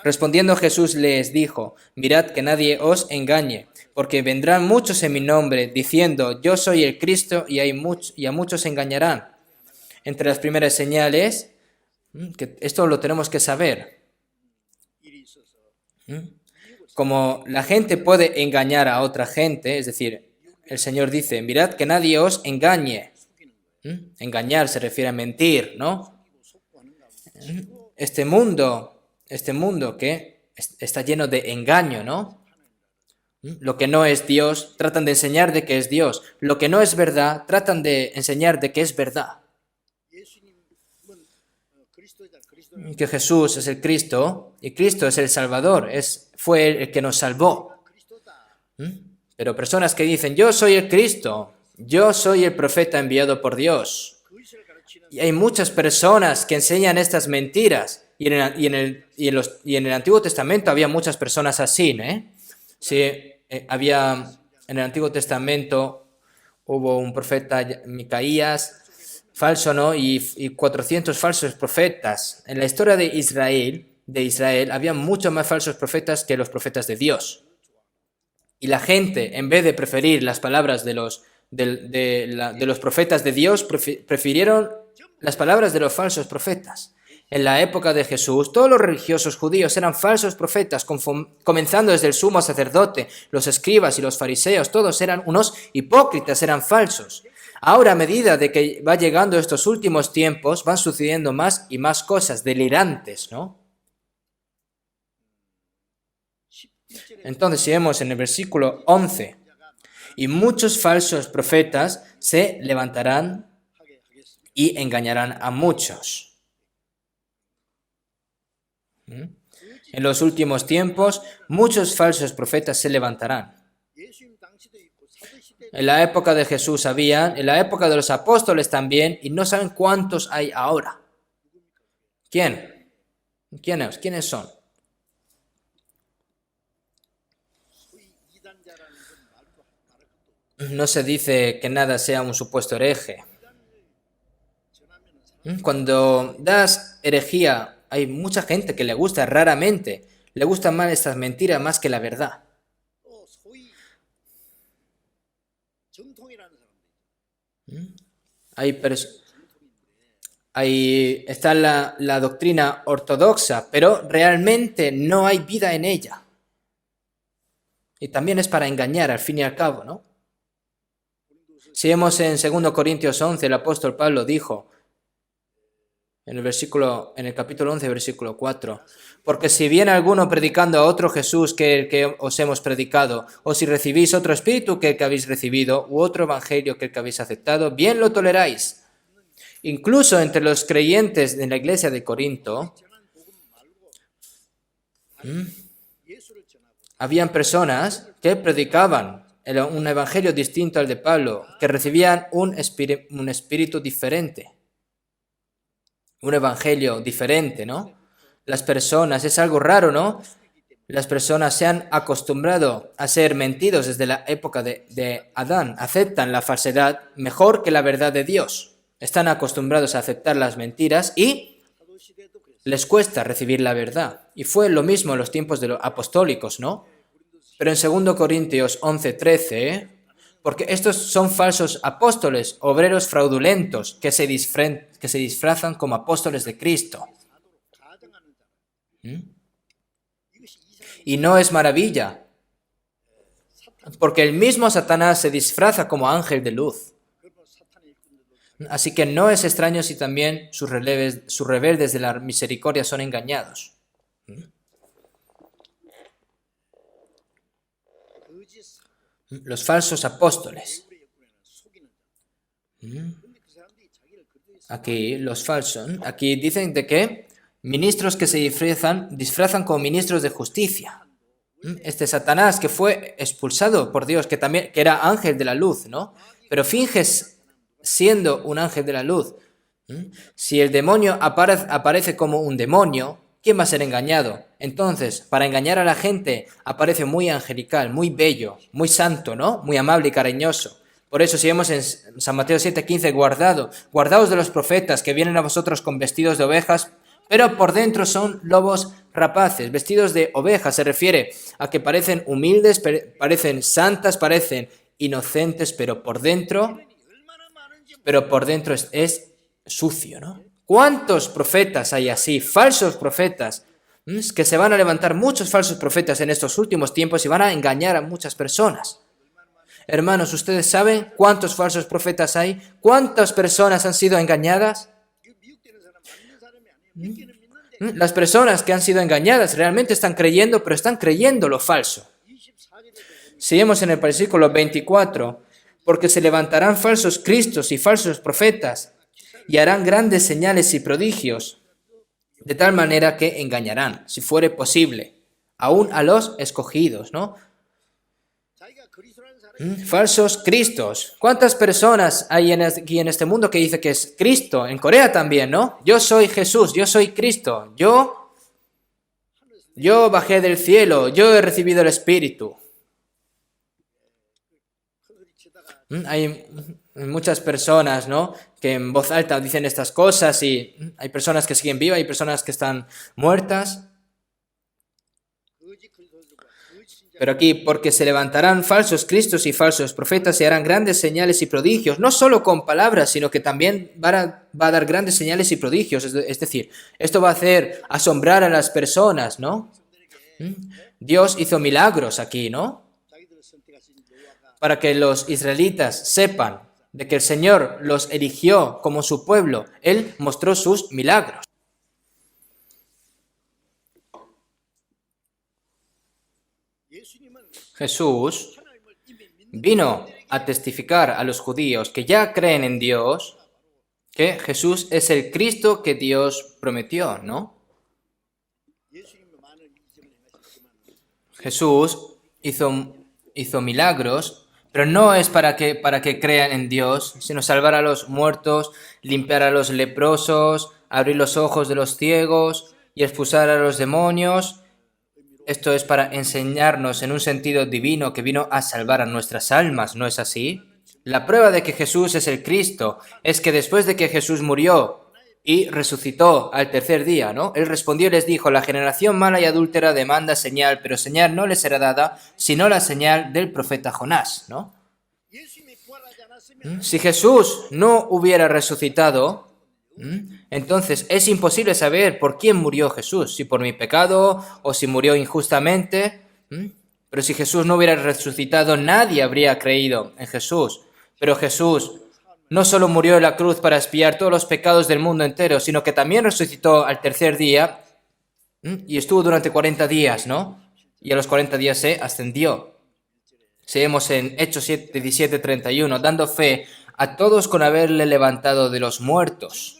respondiendo Jesús les dijo, mirad que nadie os engañe, porque vendrán muchos en mi nombre diciendo, yo soy el Cristo y a muchos engañarán. Entre las primeras señales, que esto lo tenemos que saber. Como la gente puede engañar a otra gente, es decir, el Señor dice, mirad que nadie os engañe. Engañar se refiere a mentir, ¿no? Este mundo que está lleno de engaño, ¿no? Lo que no es Dios, tratan de enseñar de que es Dios. Lo que no es verdad, tratan de enseñar de que es verdad. Que Jesús es el Cristo y Cristo es el Salvador, fue el que nos salvó. Pero personas que dicen, yo soy el Cristo, yo soy el profeta enviado por Dios. Y hay muchas personas que enseñan estas mentiras. Y en el Antiguo Testamento había muchas personas así, ¿no? Sí, en el Antiguo Testamento hubo un profeta, Micaías, falso, ¿no? Y 400 falsos profetas. En la historia de Israel, había muchos más falsos profetas que los profetas de Dios. Y la gente, en vez de preferir las palabras de los profetas de Dios, prefirieron las palabras de los falsos profetas. En la época de Jesús, todos los religiosos judíos eran falsos profetas, comenzando desde el sumo sacerdote, los escribas y los fariseos, todos eran unos hipócritas, eran falsos. Ahora, a medida de que va llegando estos últimos tiempos, van sucediendo más y más cosas delirantes, ¿no? Entonces, si vemos en el versículo 11, y muchos falsos profetas se levantarán y engañarán a muchos. En los últimos tiempos, muchos falsos profetas se levantarán. En la época de Jesús había, en la época de los apóstoles también, y no saben cuántos hay ahora. ¿Quiénes son? No se dice que nada sea un supuesto hereje. Cuando das herejía, hay mucha gente que le gusta, raramente, le gustan más estas mentiras más que la verdad. Ahí está la doctrina ortodoxa, pero realmente no hay vida en ella. Y también es para engañar, al fin y al cabo, ¿no? Si vemos en 2 Corintios 11, el apóstol Pablo dijo, en el capítulo 11, versículo 4, porque si viene alguno predicando a otro Jesús que el que os hemos predicado, o si recibís otro espíritu que el que habéis recibido, u otro evangelio que el que habéis aceptado, bien lo toleráis. Incluso entre los creyentes de la iglesia de Corinto, habían personas que predicaban un evangelio distinto al de Pablo, que recibían un espíritu diferente. Un evangelio diferente, ¿no? Las personas, es algo raro, ¿no? Las personas se han acostumbrado a ser mentidos desde la época de Adán. Aceptan la falsedad mejor que la verdad de Dios. Están acostumbrados a aceptar las mentiras y les cuesta recibir la verdad. Y fue lo mismo en los tiempos de los apostólicos, ¿no? Pero en 2 Corintios 11:13, porque estos son falsos apóstoles, obreros fraudulentos, que se disfrazan como apóstoles de Cristo. Y no es maravilla, porque el mismo Satanás se disfraza como ángel de luz. Así que no es extraño si también sus rebeldes de la misericordia son engañados. Los falsos apóstoles. Aquí los falsos. Aquí dicen de que ministros que se disfrazan como ministros de justicia. Este Satanás que fue expulsado por Dios, que era ángel de la luz, ¿no? Pero finges siendo un ángel de la luz. Si el demonio aparece como un demonio, ¿quién va a ser engañado? Entonces, para engañar a la gente, aparece muy angelical, muy bello, muy santo, ¿no? Muy amable y cariñoso. Por eso, si vemos en San Mateo 7:15, guardaos de los profetas que vienen a vosotros con vestidos de ovejas, pero por dentro son lobos rapaces. Vestidos de ovejas se refiere a que parecen humildes, parecen santas, parecen inocentes, pero por dentro es sucio, ¿no? ¿Cuántos profetas hay así? Falsos profetas. Es que se van a levantar muchos falsos profetas en estos últimos tiempos y van a engañar a muchas personas. Hermanos, ¿ustedes saben cuántos falsos profetas hay? ¿Cuántas personas han sido engañadas? Las personas que han sido engañadas realmente están creyendo, pero están creyendo lo falso. Seguimos en el versículo 24. Porque se levantarán falsos cristos y falsos profetas y harán grandes señales y prodigios, de tal manera que engañarán, si fuere posible, aún a los escogidos, ¿no? Falsos cristos. ¿Cuántas personas hay aquí en este mundo que dice que es Cristo? En Corea también, ¿no? Yo soy Jesús, yo soy Cristo, yo bajé del cielo, yo he recibido el Espíritu. Hay muchas personas, ¿no?, que en voz alta dicen estas cosas y hay personas que siguen vivas, hay personas que están muertas. Pero aquí, porque se levantarán falsos cristos y falsos profetas y harán grandes señales y prodigios, no solo con palabras, sino que también va a dar grandes señales y prodigios. Es decir, esto va a hacer asombrar a las personas, ¿no? Dios hizo milagros aquí, ¿no?, para que los israelitas sepan de que el Señor los eligió como su pueblo. Él mostró sus milagros. Jesús vino a testificar a los judíos que ya creen en Dios que Jesús es el Cristo que Dios prometió, ¿no? Jesús hizo milagros, pero no es para que crean en Dios, sino salvar a los muertos, limpiar a los leprosos, abrir los ojos de los ciegos y expulsar a los demonios. Esto es para enseñarnos en un sentido divino que vino a salvar a nuestras almas, ¿no es así? La prueba de que Jesús es el Cristo es que después de que Jesús murió y resucitó al tercer día, ¿no?, Él respondió y les dijo: la generación mala y adúltera demanda señal, pero señal no les será dada, sino la señal del profeta Jonás, ¿no? Si Jesús no hubiera resucitado, entonces es imposible saber por quién murió Jesús, si por mi pecado o si murió injustamente. Pero si Jesús no hubiera resucitado, nadie habría creído en Jesús. Pero Jesús no solo murió en la cruz para expiar todos los pecados del mundo entero, sino que también resucitó al tercer día y estuvo durante 40 días, ¿no? Y a los 40 días se ascendió. Seguimos en Hechos 17:31, dando fe a todos con haberle levantado de los muertos.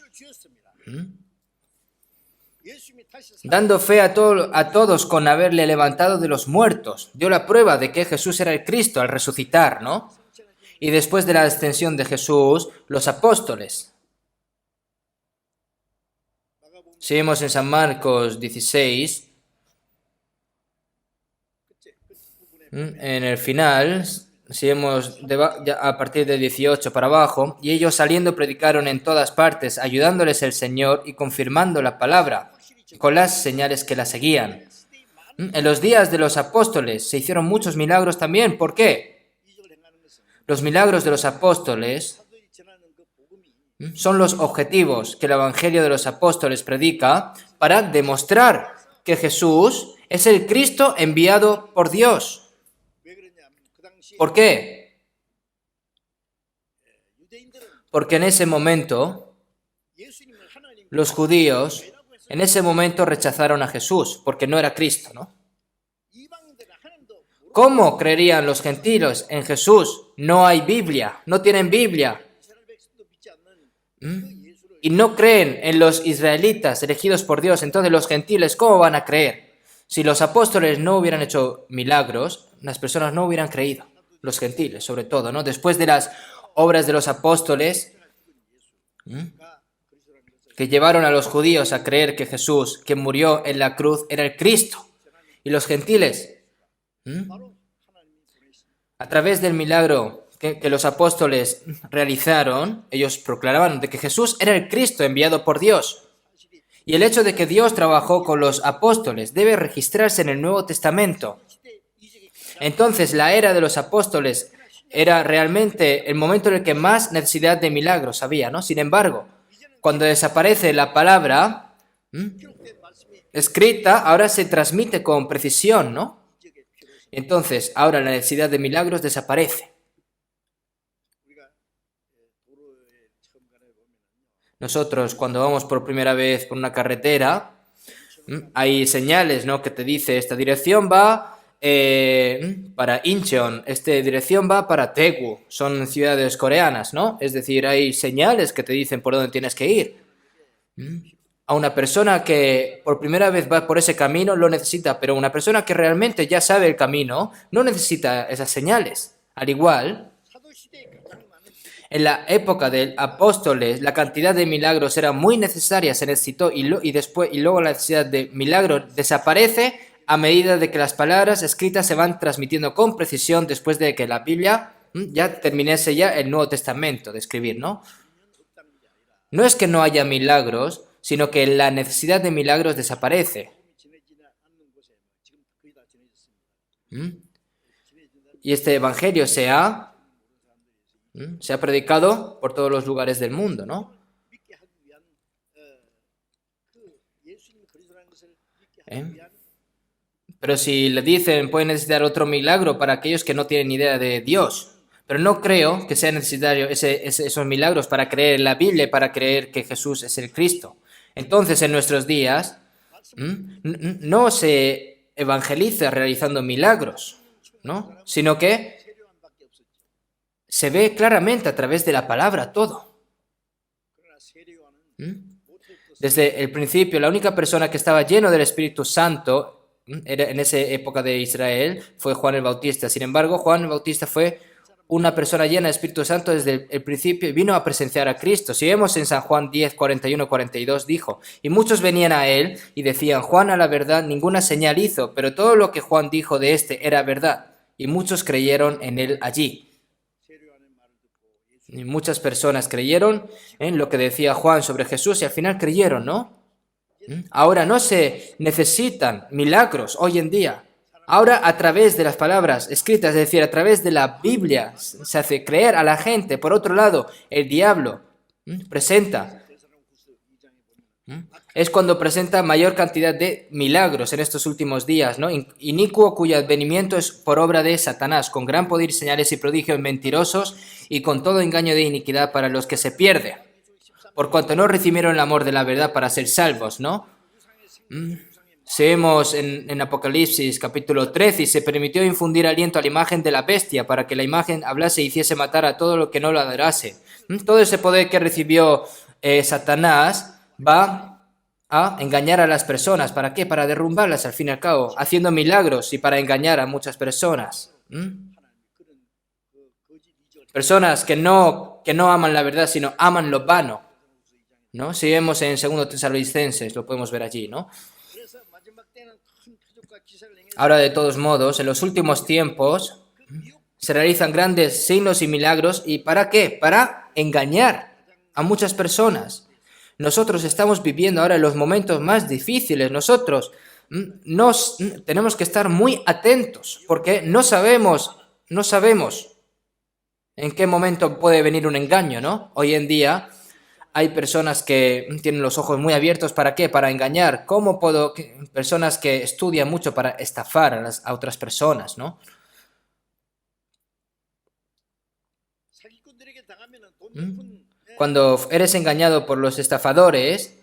Dando fe a todos con haberle levantado de los muertos. Dio la prueba de que Jesús era el Cristo al resucitar, ¿no? Y después de la ascensión de Jesús, los apóstoles. Seguimos en San Marcos 16. En el final, seguimos a partir del 18 para abajo. Y ellos saliendo predicaron en todas partes, ayudándoles el Señor y confirmando la palabra con las señales que la seguían. En los días de los apóstoles se hicieron muchos milagros también. ¿Por qué? Los milagros de los apóstoles son los objetivos que el Evangelio de los apóstoles predica para demostrar que Jesús es el Cristo enviado por Dios. ¿Por qué? Porque en ese momento, los judíos, en ese momento rechazaron a Jesús, porque no era Cristo, ¿no? ¿Cómo creerían los gentiles en Jesús? No hay Biblia, no tienen Biblia. Y no creen en los israelitas elegidos por Dios. Entonces los gentiles, ¿cómo van a creer? Si los apóstoles no hubieran hecho milagros, las personas no hubieran creído. Los gentiles, sobre todo, ¿no? Después de las obras de los apóstoles, que llevaron a los judíos a creer que Jesús, que murió en la cruz, era el Cristo. Y los gentiles, a través del milagro que los apóstoles realizaron, ellos proclamaban de que Jesús era el Cristo enviado por Dios. Y el hecho de que Dios trabajó con los apóstoles debe registrarse en el Nuevo Testamento. Entonces, la era de los apóstoles era realmente el momento en el que más necesidad de milagros había, ¿no? Sin embargo, cuando desaparece la palabra escrita, ahora se transmite con precisión, ¿no? Entonces, ahora la necesidad de milagros desaparece. Nosotros, cuando vamos por primera vez por una carretera, hay señales, ¿no? Que te dice, esta dirección va para Incheon, esta dirección va para Daegu. Son ciudades coreanas, ¿no? Es decir, hay señales que te dicen por dónde tienes que ir. A una persona que por primera vez va por ese camino lo necesita, pero una persona que realmente ya sabe el camino no necesita esas señales. Al igual, en la época de apóstoles, la cantidad de milagros era muy necesaria, se necesitó y luego la necesidad de milagros desaparece a medida de que las palabras escritas se van transmitiendo con precisión después de que la Biblia ya terminase ya el Nuevo Testamento de escribir, ¿no? No es que no haya milagros, sino que la necesidad de milagros desaparece. Y este evangelio se ha predicado por todos los lugares del mundo, ¿no? Pero si le dicen, pueden necesitar otro milagro para aquellos que no tienen idea de Dios. Pero no creo que sea necesario esos milagros para creer en la Biblia, para creer que Jesús es el Cristo. Entonces, en nuestros días, no se evangeliza realizando milagros, ¿no? Sino que se ve claramente a través de la palabra todo. Desde el principio, la única persona que estaba lleno del Espíritu Santo en esa época de Israel fue Juan el Bautista. Sin embargo, Juan el Bautista fue una persona llena de Espíritu Santo desde el principio y vino a presenciar a Cristo. Si vemos en San Juan 10, 41, 42, dijo, y muchos venían a él y decían, Juan a la verdad ninguna señal hizo, pero todo lo que Juan dijo de este era verdad. Y muchos creyeron en él allí. Y muchas personas creyeron en lo que decía Juan sobre Jesús y al final creyeron, ¿no? Ahora no se necesitan milagros hoy en día. Ahora a través de las palabras escritas, es decir, a través de la Biblia, se hace creer a la gente. Por otro lado, el diablo presenta. Es cuando presenta mayor cantidad de milagros en estos últimos días, ¿no? Inicuo cuyo advenimiento es por obra de Satanás, con gran poder, señales y prodigios mentirosos y con todo engaño de iniquidad para los que se pierden, por cuanto no recibieron el amor de la verdad para ser salvos, ¿no? Vemos en Apocalipsis capítulo 13, y se permitió infundir aliento a la imagen de la bestia para que la imagen hablase y hiciese matar a todo lo que no lo adorase. Todo ese poder que recibió Satanás va a engañar a las personas. ¿Para qué? Para derrumbarlas al fin y al cabo, haciendo milagros y para engañar a muchas personas. Personas que no aman la verdad, sino aman lo vano, ¿no? Si vemos en 2 Tesalonicenses, lo podemos ver allí, ¿no? Ahora, de todos modos, en los últimos tiempos se realizan grandes signos y milagros. ¿Y para qué? Para engañar a muchas personas. Nosotros estamos viviendo ahora los momentos más difíciles. Nosotros tenemos que estar muy atentos porque no sabemos en qué momento puede venir un engaño, ¿no? Hoy en día hay personas que tienen los ojos muy abiertos. ¿Para qué? Para engañar. Personas que estudian mucho para estafar a otras personas, ¿no? Cuando eres engañado por los estafadores,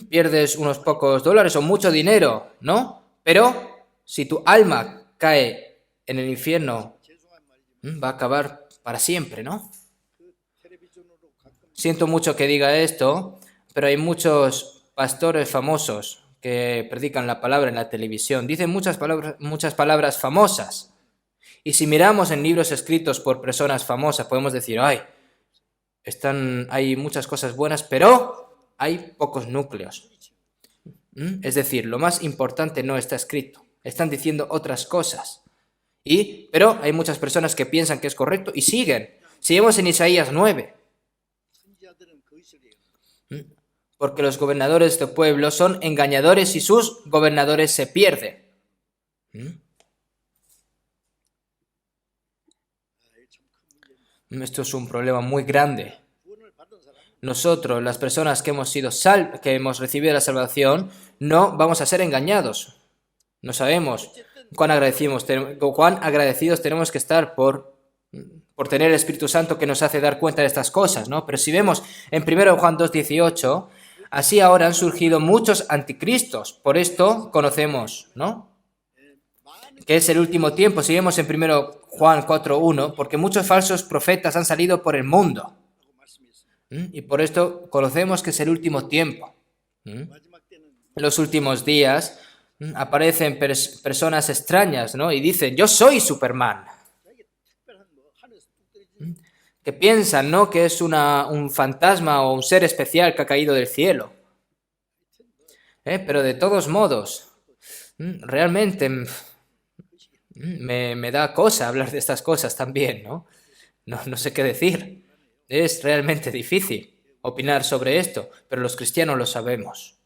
pierdes unos pocos dólares o mucho dinero, ¿no? Pero si tu alma cae en el infierno, va a acabar para siempre, ¿no? Siento mucho que diga esto, pero hay muchos pastores famosos que predican la palabra en la televisión. Dicen muchas palabras famosas. Y si miramos en libros escritos por personas famosas, podemos decir, ay, hay muchas cosas buenas, pero hay pocos núcleos. Es decir, lo más importante no está escrito. Están diciendo otras cosas. Pero hay muchas personas que piensan que es correcto y siguen. Seguimos en Isaías 9. Porque los gobernadores de pueblo son engañadores y sus gobernadores se pierden. Esto es un problema muy grande. Nosotros, las personas que hemos recibido la salvación, no vamos a ser engañados. No sabemos cuán agradecidos tenemos que estar por tener el Espíritu Santo que nos hace dar cuenta de estas cosas, ¿no? Pero si vemos en 1 Juan 2:18, así ahora han surgido muchos anticristos. Por esto conocemos, ¿no?, que es el último tiempo. Si vemos en 1 Juan 4:1, porque muchos falsos profetas han salido por el mundo. Y por esto conocemos que es el último tiempo. En los últimos días aparecen personas extrañas, ¿no? Y dicen, yo soy Superman. Que piensan, ¿no?, que es un fantasma o un ser especial que ha caído del cielo. Pero de todos modos, realmente me da cosa hablar de estas cosas también, ¿no? No sé qué decir. Es realmente difícil opinar sobre esto, pero los cristianos lo sabemos.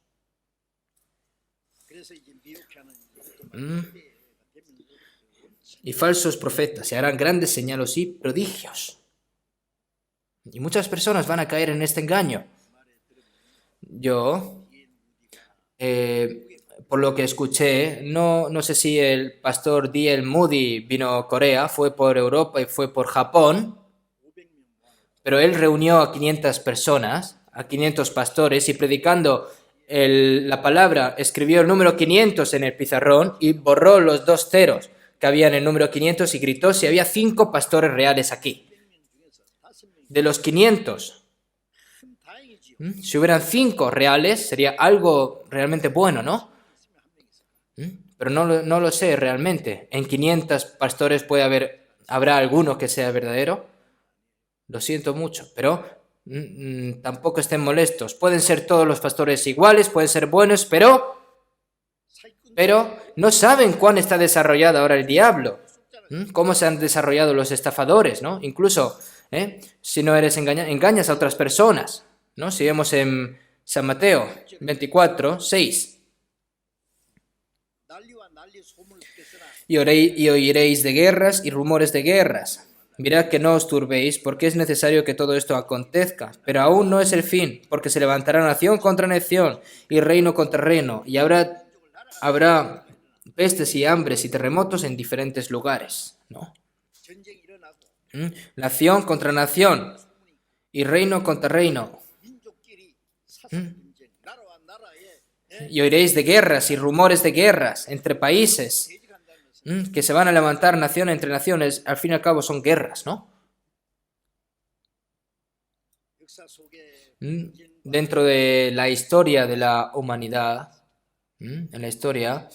Y falsos profetas, se harán grandes señales y prodigios. Y muchas personas van a caer en este engaño. Yo, por lo que escuché, no sé si el pastor D.L. Moody vino a Corea, fue por Europa y fue por Japón, pero él reunió a 500 personas, a 500 pastores, y predicando la palabra, escribió el número 500 en el pizarrón y borró los 2 ceros que había en el número 500 y gritó si había 5 pastores reales aquí. De los 500, si hubieran 5 reales, sería algo realmente bueno, ¿no? Pero no lo sé realmente. En 500 pastores habrá alguno que sea verdadero. Lo siento mucho, pero tampoco estén molestos. Pueden ser todos los pastores iguales, pueden ser buenos, pero no saben cuán está desarrollado ahora el diablo. Cómo se han desarrollado los estafadores, ¿no? Incluso, si no eres engañas a otras personas, ¿no? Si vemos en San Mateo 24:6. Y oiréis de guerras y rumores de guerras. Mirad que no os turbéis, porque es necesario que todo esto acontezca. Pero aún no es el fin, porque se levantará nación contra nación y reino contra reino, y habrá pestes y hambres y terremotos en diferentes lugares, ¿no? Nación contra nación y reino contra reino. Y oiréis de guerras y rumores de guerras entre países, que se van a levantar nación entre naciones. Al fin y al cabo son guerras, ¿no? Dentro de la historia de la humanidad, en la historia,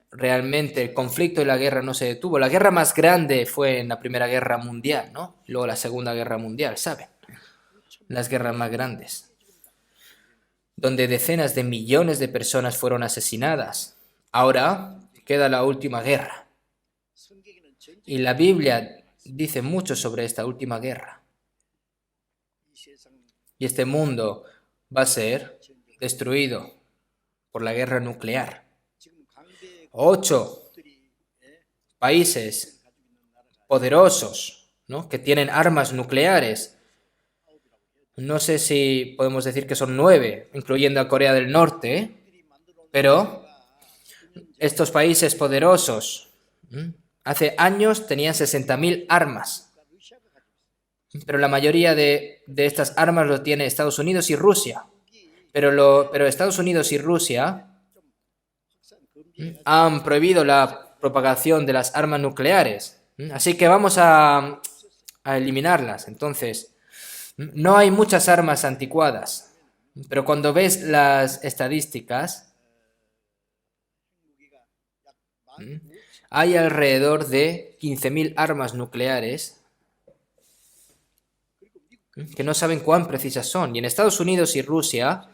realmente el conflicto y la guerra no se detuvo. La guerra más grande fue en la Primera Guerra Mundial, ¿no? Luego la Segunda Guerra Mundial, ¿saben? Las guerras más grandes, donde decenas de millones de personas fueron asesinadas. Ahora queda la última guerra. Y la Biblia dice mucho sobre esta última guerra. Y este mundo va a ser destruido por la guerra nuclear. 8 países poderosos, ¿no?, que tienen armas nucleares. No sé si podemos decir que son 9, incluyendo a Corea del Norte, pero estos países poderosos hace años tenían 60.000 armas. Pero la mayoría de estas armas lo tiene Estados Unidos y Rusia. Pero Estados Unidos y Rusia han prohibido la propagación de las armas nucleares. Así que vamos a eliminarlas. Entonces, no hay muchas armas anticuadas. Pero cuando ves las estadísticas, hay alrededor de 15.000 armas nucleares que no saben cuán precisas son. Y en Estados Unidos y Rusia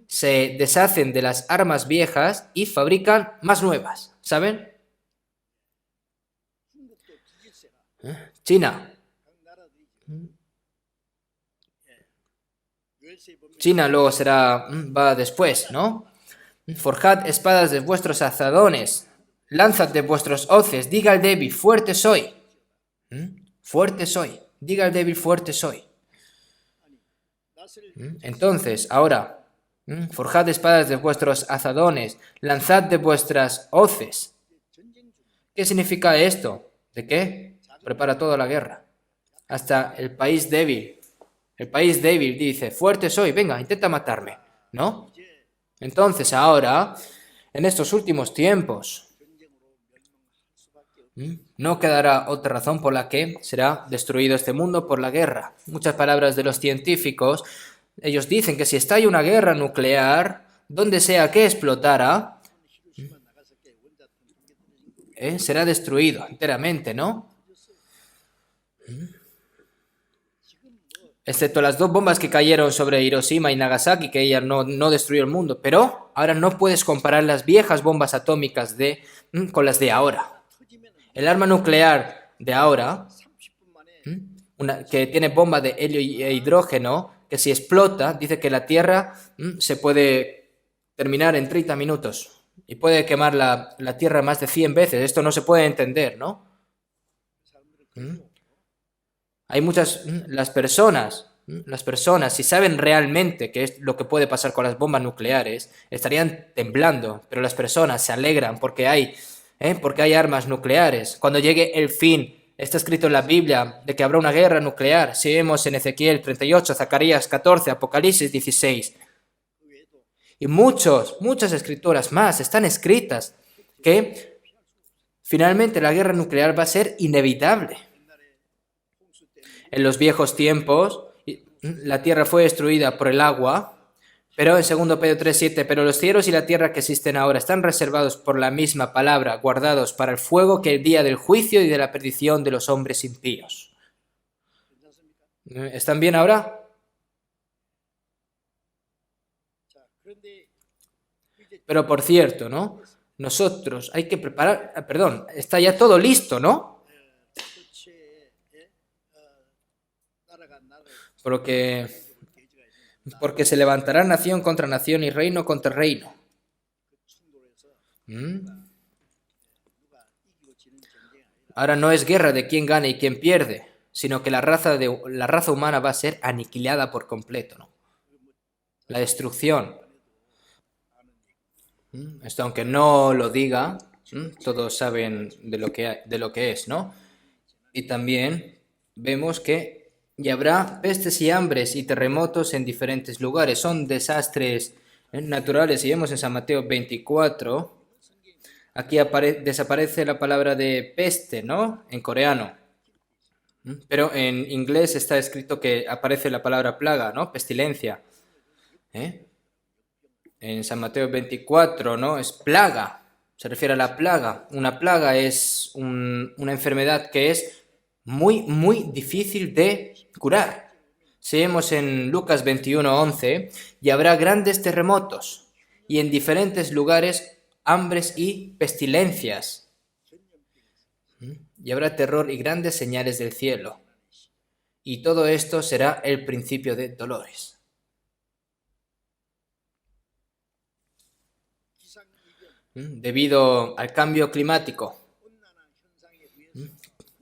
se deshacen de las armas viejas y fabrican más nuevas, ¿saben? China. China luego va después, ¿no? Forjad espadas de vuestros azadones, lanzad de vuestros hoces, diga al débil, fuerte soy. Fuerte soy, diga al débil, fuerte soy. Entonces, ahora, forjad espadas de vuestros azadones, lanzad de vuestras hoces. ¿Qué significa esto? ¿De qué? Prepara toda la guerra. Hasta el país débil. El país débil dice, fuerte soy, venga, intenta matarme, ¿no? Entonces ahora, en estos últimos tiempos, no quedará otra razón por la que será destruido este mundo por la guerra. Muchas palabras de los científicos, ellos dicen que si estalla una guerra nuclear, donde sea que explotara, será destruido enteramente, ¿no? Excepto las 2 bombas que cayeron sobre Hiroshima y Nagasaki, que ella no destruyó el mundo. Pero ahora no puedes comparar las viejas bombas atómicas con las de ahora. El arma nuclear de ahora, que tiene bomba de helio e hidrógeno, que si explota, dice que la Tierra se puede terminar en 30 minutos. Y puede quemar la Tierra más de 100 veces. Esto no se puede entender, ¿no? Hay las personas, si saben realmente qué es lo que puede pasar con las bombas nucleares, estarían temblando, pero las personas se alegran porque hay armas nucleares. Cuando llegue el fin, está escrito en la Biblia de que habrá una guerra nuclear. Si vemos en Ezequiel 38, Zacarías 14, Apocalipsis 16. Y muchas escrituras más están escritas que finalmente la guerra nuclear va a ser inevitable. En los viejos tiempos, la tierra fue destruida por el agua, pero en 2 Pedro 3:7, pero los cielos y la tierra que existen ahora están reservados por la misma palabra, guardados para el fuego que el día del juicio y de la perdición de los hombres impíos. ¿Están bien ahora? Pero por cierto, ¿no? Nosotros hay que preparar, está ya todo listo, ¿no? Porque se levantará nación contra nación y reino contra reino. Ahora no es guerra de quién gana y quién pierde, sino que la raza humana va a ser aniquilada por completo, ¿no? La destrucción. Esto, aunque no lo diga, todos saben de lo que es, ¿no? Y también vemos que y habrá pestes y hambres y terremotos en diferentes lugares. Son desastres naturales. Y vemos en San Mateo 24, aquí desaparece la palabra de peste, ¿no? En coreano. Pero en inglés está escrito que aparece la palabra plaga, ¿no? Pestilencia. En San Mateo 24, ¿no? Es plaga. Se refiere a la plaga. Una plaga es una enfermedad que es muy, muy difícil de curar. Si vemos en Lucas 21:11, y habrá grandes terremotos, y en diferentes lugares hambres y pestilencias. Y habrá terror y grandes señales del cielo. Y todo esto será el principio de dolores. Debido al cambio climático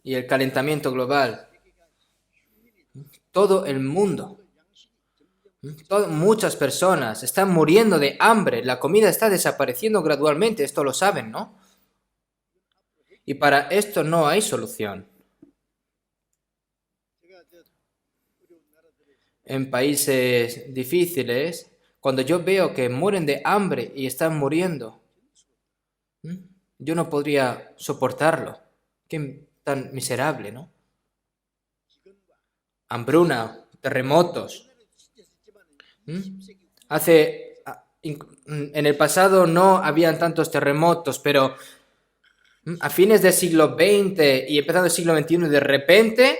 y el calentamiento global, todo el mundo, muchas personas están muriendo de hambre, la comida está desapareciendo gradualmente, esto lo saben, ¿no? Y para esto no hay solución. en países difíciles, cuando yo veo que mueren de hambre y están muriendo, yo no podría soportarlo. Qué tan miserable, ¿no? Hambruna, terremotos. En el pasado no habían tantos terremotos, pero a fines del siglo XX y empezando el siglo XXI, de repente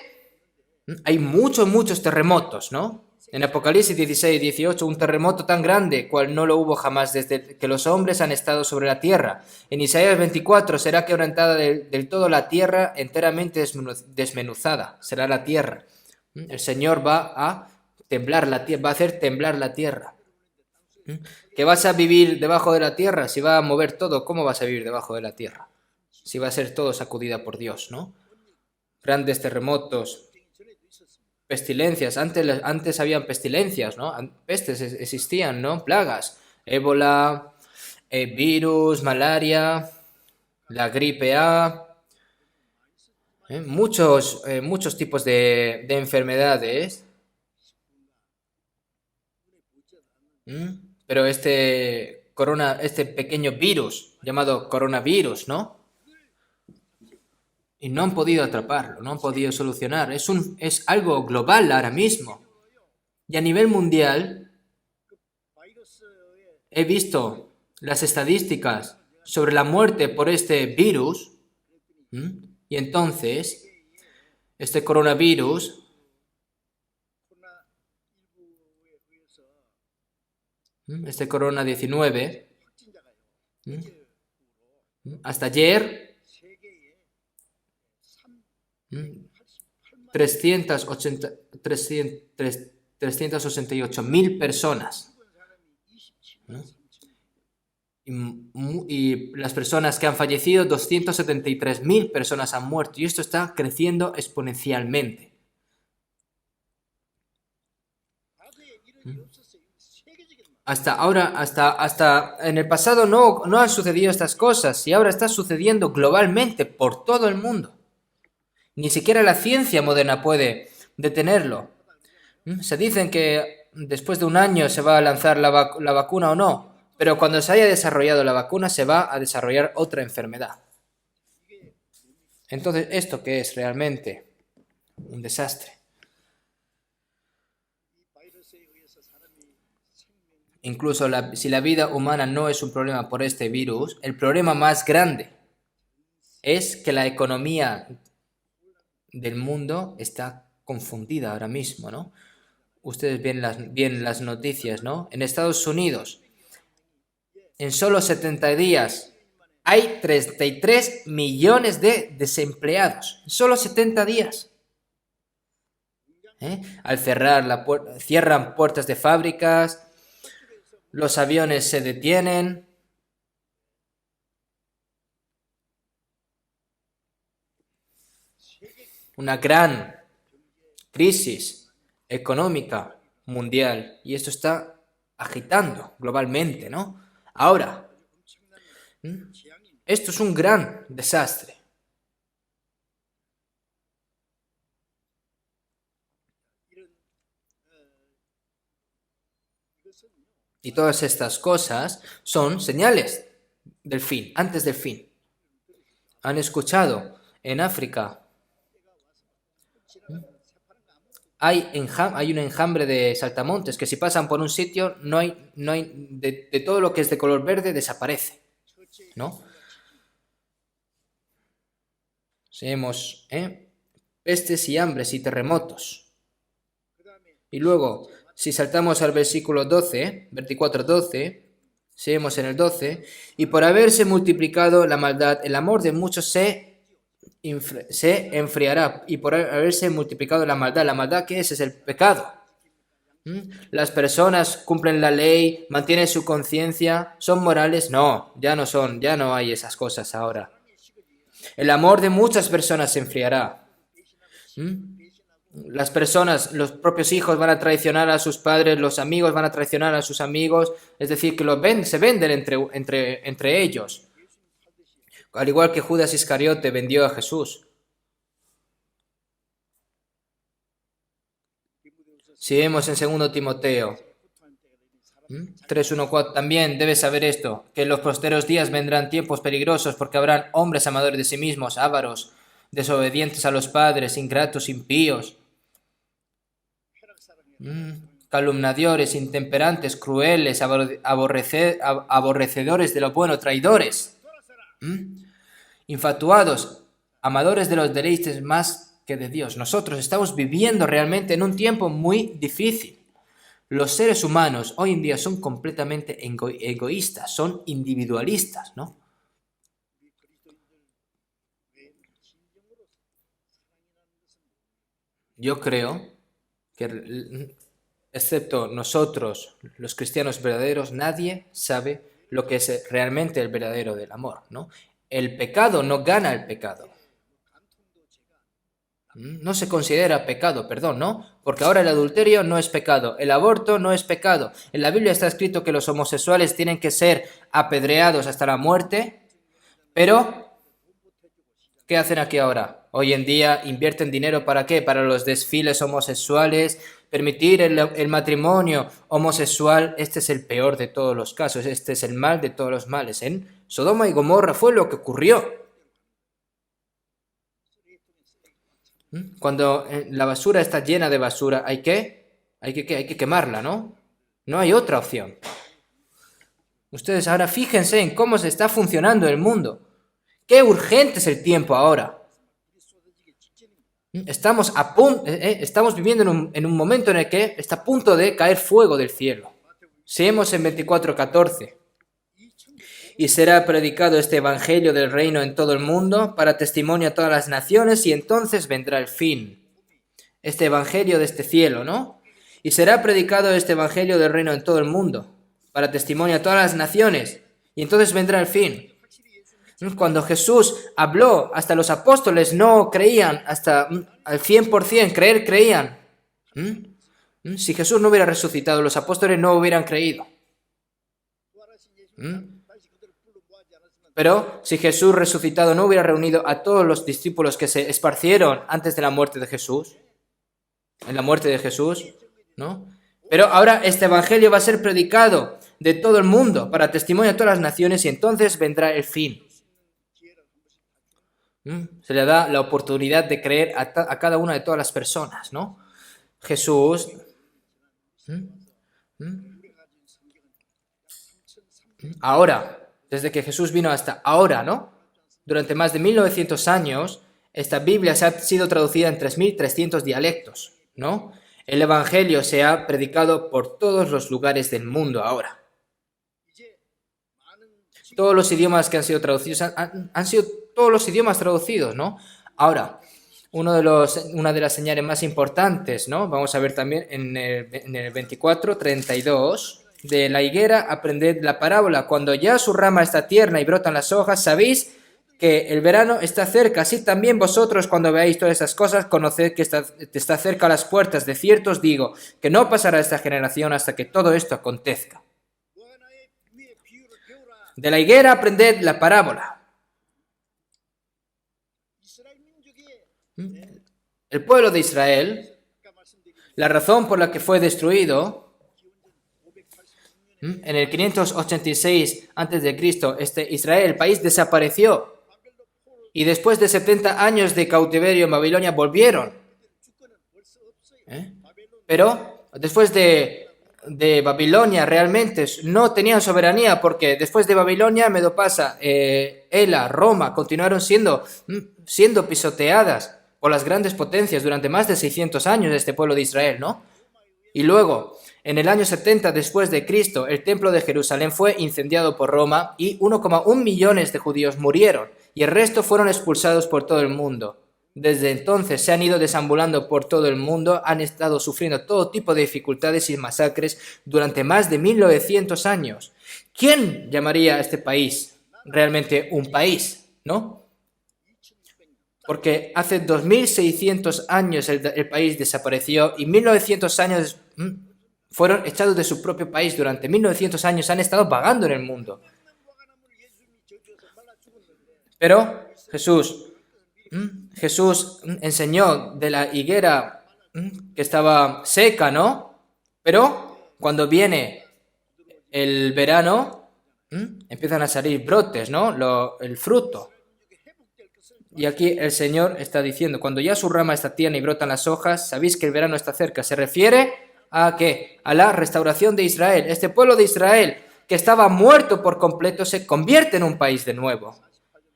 hay muchos terremotos, ¿no? En Apocalipsis 16, 18, un terremoto tan grande, cual no lo hubo jamás desde que los hombres han estado sobre la tierra. En Isaías 24, será quebrantada del todo la tierra, enteramente desmenuzada, será la tierra. El Señor va a temblar la tierra, va a hacer temblar la tierra. ¿Que vas a vivir debajo de la tierra? Si va a mover todo, ¿cómo vas a vivir debajo de la tierra? Si va a ser todo sacudida por Dios, ¿no? Grandes terremotos, pestilencias. Antes habían pestilencias, ¿no? Pestes existían, ¿no? Plagas. Ébola, virus, malaria, la gripe A. Muchos tipos de enfermedades. Pero este pequeño virus llamado coronavirus, ¿no? Y no han podido atraparlo, no han podido solucionar. Es algo global ahora mismo. Y a nivel mundial, he visto las estadísticas sobre la muerte por este virus. Y entonces, este coronavirus este corona 19, hasta ayer, 388.000 personas. Y las personas que han fallecido, 273.000 personas han muerto. Y esto está creciendo exponencialmente. Hasta ahora, hasta en el pasado no han sucedido estas cosas y ahora está sucediendo globalmente por todo el mundo. Ni siquiera la ciencia moderna puede detenerlo. Se dicen que después de un año se va a lanzar la vacuna o no, pero cuando se haya desarrollado la vacuna se va a desarrollar otra enfermedad. Entonces, ¿esto qué es realmente? Un desastre. Incluso si la vida humana no es un problema por este virus, el problema más grande es que la economía del mundo está confundida ahora mismo, ¿no? Ustedes ven las noticias, ¿no? En Estados Unidos, en solo 70 días, hay 33 millones de desempleados. En solo 70 días. Al cerrar cierran puertas de fábricas, los aviones se detienen. Una gran crisis económica mundial y esto está agitando globalmente, ¿no? Ahora, esto es un gran desastre. Y todas estas cosas son señales del fin, antes del fin. Han escuchado en África hay un enjambre de saltamontes que si pasan por un sitio no hay de todo lo que es de color verde desaparece, ¿no? Tenemos pestes y hambres y terremotos. Y luego, si saltamos al versículo 12, 24-12, seguimos en el 12, y por haberse multiplicado la maldad, el amor de muchos se enfriará, y por haberse multiplicado la maldad ¿qué es? Es el pecado. Las personas cumplen la ley, mantienen su conciencia, ¿son morales? No, ya no hay esas cosas ahora. El amor de muchas personas se enfriará. Las personas, los propios hijos van a traicionar a sus padres, los amigos van a traicionar a sus amigos, es decir, que se venden entre ellos. Al igual que Judas Iscariote vendió a Jesús. Si vemos en 2 Timoteo 3:1-4, también debes saber esto, que en los posteros días vendrán tiempos peligrosos porque habrán hombres amadores de sí mismos, ávaros, desobedientes a los padres, ingratos, impíos, calumniadores, intemperantes, crueles, aborrecedores de lo bueno, traidores, infatuados, amadores de los deleites más que de Dios. Nosotros estamos viviendo realmente en un tiempo muy difícil. Los seres humanos hoy en día son completamente egoístas, son individualistas, ¿no? Yo creo que, excepto nosotros, los cristianos verdaderos, nadie sabe lo que es realmente el verdadero del amor, ¿no? El pecado no gana el pecado. No se considera pecado, perdón, ¿no? Porque ahora el adulterio no es pecado, el aborto no es pecado. En la Biblia está escrito que los homosexuales tienen que ser apedreados hasta la muerte, pero ¿qué hacen aquí ahora? Hoy en día invierten dinero ¿para qué? Para los desfiles homosexuales, permitir el matrimonio homosexual. Este es el peor de todos los casos, este es el mal de todos los males. En Sodoma y Gomorra fue lo que ocurrió. Cuando la basura está llena de basura, hay que quemarla, ¿no? No hay otra opción. Ustedes ahora fíjense en cómo se está funcionando el mundo. Qué urgente es el tiempo ahora. Estamos viviendo en un momento en el que está a punto de caer fuego del cielo. Seamos en 24:14. Y será predicado este evangelio del reino en todo el mundo para testimonio a todas las naciones y entonces vendrá el fin. Este evangelio de este cielo, ¿no? Y será predicado este evangelio del reino en todo el mundo para testimonio a todas las naciones y entonces vendrá el fin. Cuando Jesús habló, hasta los apóstoles no creían, hasta al 100% creían. Si Jesús no hubiera resucitado, los apóstoles no hubieran creído. Pero si Jesús resucitado no hubiera reunido a todos los discípulos que se esparcieron antes de la muerte de Jesús, en la muerte de Jesús, ¿no? Pero ahora este evangelio va a ser predicado de todo el mundo para testimonio a todas las naciones y entonces vendrá el fin. Se le da la oportunidad de creer a cada una de todas las personas, ¿no? Jesús ahora, desde que Jesús vino hasta ahora, ¿no? Durante más de 1900 años, esta Biblia se ha sido traducida en 3300 dialectos, ¿no? El Evangelio se ha predicado por todos los lugares del mundo ahora. Todos los idiomas que han sido traducidos han sido todos los idiomas traducidos, ¿no? Ahora, una de las señales más importantes, ¿no? Vamos a ver también en el 24:32, de la higuera aprended la parábola. Cuando ya su rama está tierna y brotan las hojas, sabéis que el verano está cerca. Así también vosotros, cuando veáis todas estas cosas, conoced que está cerca a las puertas. De cierto os digo que no pasará esta generación hasta que todo esto acontezca. De la higuera aprended la parábola. El pueblo de Israel, la razón por la que fue destruido en el 586 a.C., Israel, el país, desapareció. Y después de 70 años de cautiverio en Babilonia volvieron. Pero después de Babilonia realmente no tenían soberanía, porque después de Babilonia, Medopasa, Ela, Roma continuaron siendo pisoteadas por las grandes potencias durante más de 600 años de este pueblo de Israel, ¿no? Y luego, en el año 70 después de Cristo, el templo de Jerusalén fue incendiado por Roma y 1,1 millones de judíos murieron y el resto fueron expulsados por todo el mundo. Desde entonces se han ido desambulando por todo el mundo, han estado sufriendo todo tipo de dificultades y masacres durante más de 1900 años. ¿Quién llamaría a este país realmente un país, no? Porque hace 2600 años el país desapareció y 1900 años fueron echados de su propio país. Durante 1900 años han estado vagando en el mundo. Pero Jesús enseñó de la higuera que estaba seca, ¿no? Pero cuando viene el verano, empiezan a salir brotes, ¿no? El fruto. Y aquí el Señor está diciendo, cuando ya su rama está tierna y brotan las hojas, sabéis que el verano está cerca. Se refiere a ¿qué? A la restauración de Israel. Este pueblo de Israel, que estaba muerto por completo, se convierte en un país de nuevo.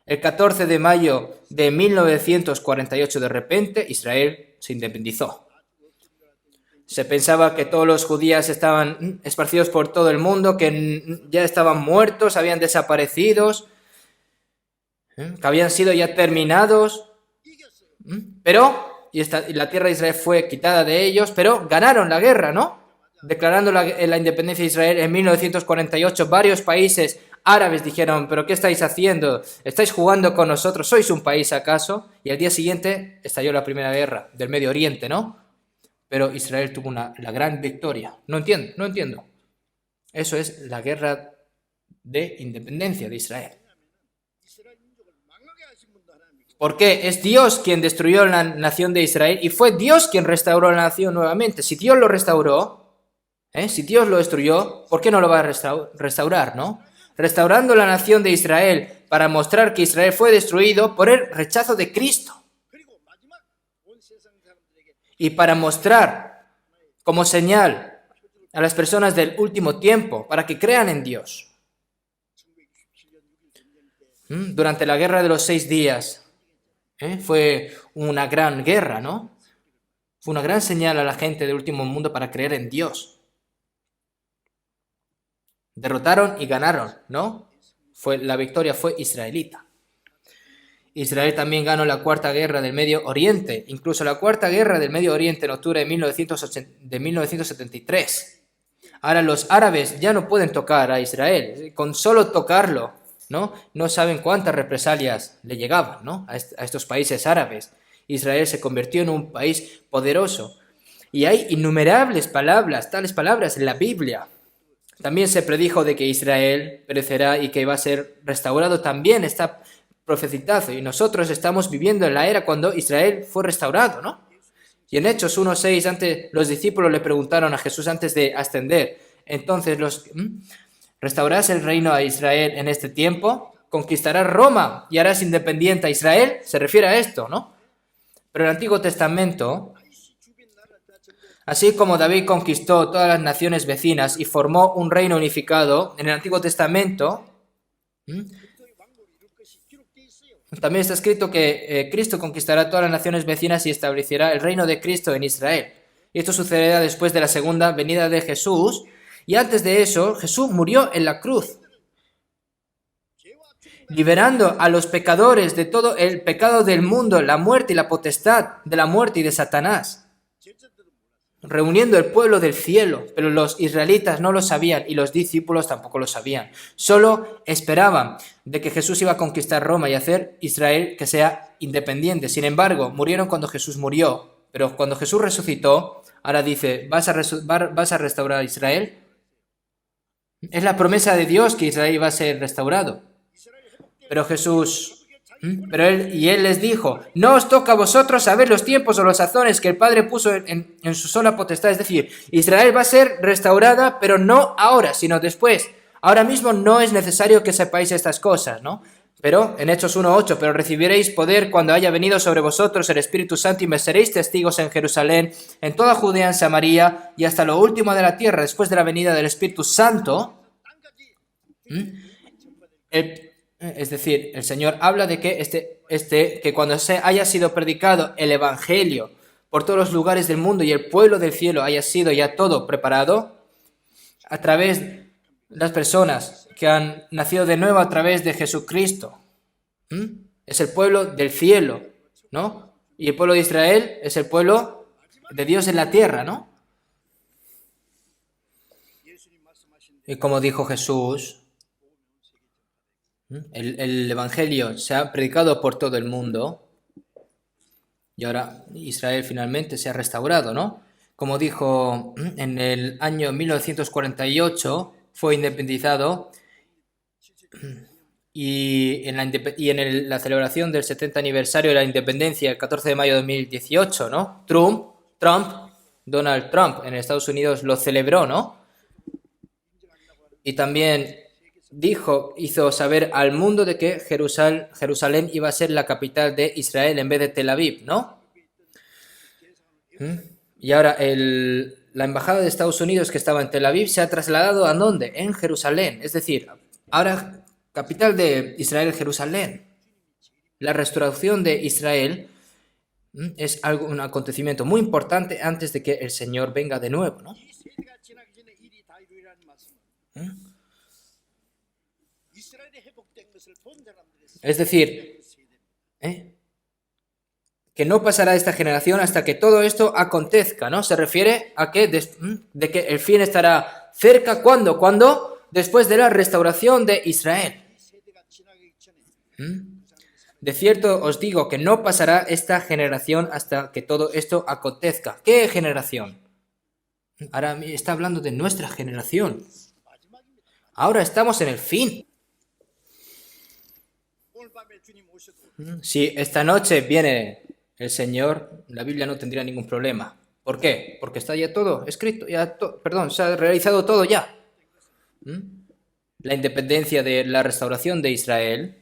El 14 de mayo de 1948, de repente, Israel se independizó. Se pensaba que todos los judíos estaban esparcidos por todo el mundo, que ya estaban muertos, habían desaparecido, que habían sido ya terminados, pero y la tierra de Israel fue quitada de ellos, pero ganaron la guerra, ¿no? Declarando la independencia de Israel en 1948, varios países árabes dijeron, ¿pero qué estáis haciendo? ¿Estáis jugando con nosotros? ¿Sois un país acaso? Y al día siguiente estalló la primera guerra del Medio Oriente, ¿no? Pero Israel tuvo la gran victoria. No entiendo. Eso es la guerra de independencia de Israel. Porque es Dios quien destruyó la nación de Israel y fue Dios quien restauró la nación nuevamente. Si Dios lo restauró, si Dios lo destruyó, ¿por qué no lo va a restaurar, no? Restaurando la nación de Israel para mostrar que Israel fue destruido por el rechazo de Cristo. Y para mostrar como señal a las personas del último tiempo, para que crean en Dios. Durante la guerra de los 6 días, fue una gran guerra, ¿no? Fue una gran señal a la gente del último mundo para creer en Dios. Derrotaron y ganaron, ¿no? La victoria fue israelita. Israel también ganó la Cuarta Guerra del Medio Oriente, incluso la Cuarta Guerra del Medio Oriente en octubre de 1973. Ahora los árabes ya no pueden tocar a Israel, con solo tocarlo, no saben cuántas represalias le llegaban, ¿no? a estos países árabes. Israel se convirtió en un país poderoso. Y hay innumerables palabras, tales palabras en la Biblia. También se predijo de que Israel perecerá y que va a ser restaurado. También está profetizado. Y nosotros estamos viviendo en la era cuando Israel fue restaurado, ¿no? Y en Hechos 1:6, antes los discípulos le preguntaron a Jesús antes de ascender, entonces ¿restaurarás el reino a Israel en este tiempo? ¿Conquistarás Roma y harás independiente a Israel? Se refiere a esto, ¿no? Pero el Antiguo Testamento, así como David conquistó todas las naciones vecinas y formó un reino unificado, en el Antiguo Testamento también está escrito que Cristo conquistará todas las naciones vecinas y establecerá el reino de Cristo en Israel. Y esto sucederá después de la segunda venida de Jesús. Y antes de eso, Jesús murió en la cruz, liberando a los pecadores de todo el pecado del mundo, la muerte y la potestad de la muerte y de Satanás, reuniendo el pueblo del cielo. Pero los israelitas no lo sabían y los discípulos tampoco lo sabían. Solo esperaban de que Jesús iba a conquistar Roma y hacer Israel que sea independiente. Sin embargo, murieron cuando Jesús murió. Pero cuando Jesús resucitó, ahora dice, ¿vas a restaurar a Israel? Es la promesa de Dios que Israel va a ser restaurado. Pero él les dijo, no os toca a vosotros saber los tiempos o los sazones que el Padre puso en su sola potestad. Es decir, Israel va a ser restaurada, pero no ahora, sino después. Ahora mismo no es necesario que sepáis estas cosas, ¿no? Pero en Hechos 1:8, pero recibiréis poder cuando haya venido sobre vosotros el Espíritu Santo y me seréis testigos en Jerusalén, en toda Judea, en Samaria y hasta lo último de la tierra. Después de la venida del Espíritu Santo, es decir, el Señor habla de que que cuando haya sido predicado el Evangelio por todos los lugares del mundo y el pueblo del cielo haya sido ya todo preparado, a través de las personas que han nacido de nuevo a través de Jesucristo. Es el pueblo del cielo, ¿no? Y el pueblo de Israel es el pueblo de Dios en la tierra, ¿no? Y como dijo Jesús, el Evangelio se ha predicado por todo el mundo y ahora Israel finalmente se ha restaurado, ¿no? Como dijo, en el año 1948 fue independizado y en la celebración del 70 aniversario de la independencia, el 14 de mayo de 2018, ¿no? Trump Donald Trump en Estados Unidos lo celebró, ¿no? Y también hizo saber al mundo de que Jerusalén iba a ser la capital de Israel en vez de Tel Aviv, ¿no? Y ahora la embajada de Estados Unidos que estaba en Tel Aviv se ha trasladado ¿a dónde? En Jerusalén. Es decir, ahora capital de Israel, Jerusalén. La restauración de Israel es un acontecimiento muy importante antes de que el Señor venga de nuevo, ¿no? Es decir, que no pasará esta generación hasta que todo esto acontezca, ¿no? Se refiere a que de que el fin estará cerca, ¿cuándo? ¿Cuándo? Después de la restauración de Israel. De cierto os digo que no pasará esta generación hasta que todo esto acontezca. ¿Qué generación? Ahora está hablando de nuestra generación. Ahora estamos en el fin. Si esta noche viene el Señor, la Biblia no tendría ningún problema. ¿Por qué? Porque está ya todo escrito, se ha realizado todo ya. La independencia de la restauración de Israel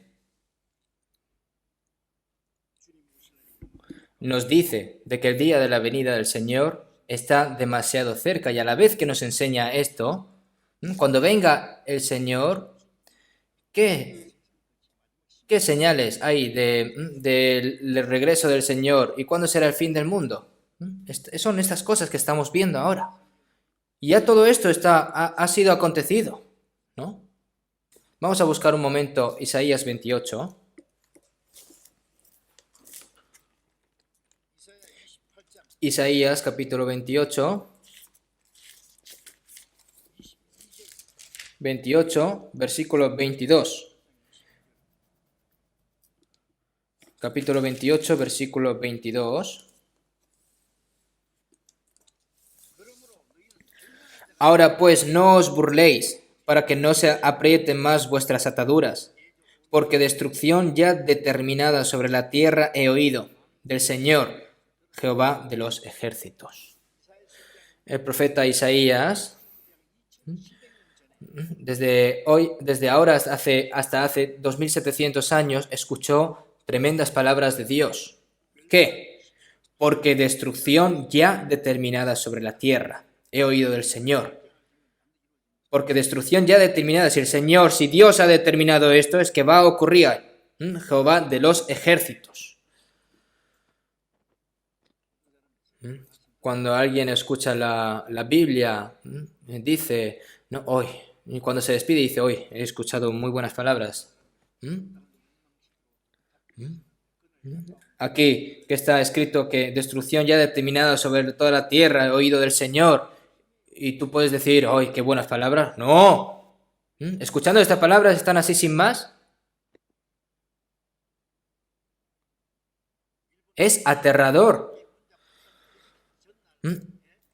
nos dice de que el día de la venida del Señor está demasiado cerca, y a la vez que nos enseña esto, cuando venga el Señor, ¿qué señales hay del regreso del Señor y cuándo será el fin del mundo? Son estas cosas que estamos viendo ahora. Y ya todo esto ha sido acontecido, ¿no? Vamos a buscar un momento Isaías 28. Isaías capítulo 28, versículo 22. Capítulo 28, versículo 22. Ahora pues no os burléis, para que no se aprieten más vuestras ataduras, porque destrucción ya determinada sobre la tierra he oído, del Señor, Jehová de los ejércitos. El profeta Isaías, desde ahora hasta hace 2700 años, escuchó tremendas palabras de Dios. ¿Qué? Porque destrucción ya determinada sobre la tierra he oído del Señor. Porque destrucción ya determinada. Si Dios ha determinado esto, es que va a ocurrir. Jehová de los ejércitos. Cuando alguien escucha la Biblia, dice, no, hoy, y cuando se despide dice, hoy he escuchado muy buenas palabras. Aquí que está escrito que destrucción ya determinada sobre toda la tierra he oído del Señor, y tú puedes decir, ¡ay, qué buenas palabras! ¡No! Escuchando estas palabras están así sin más. Es aterrador.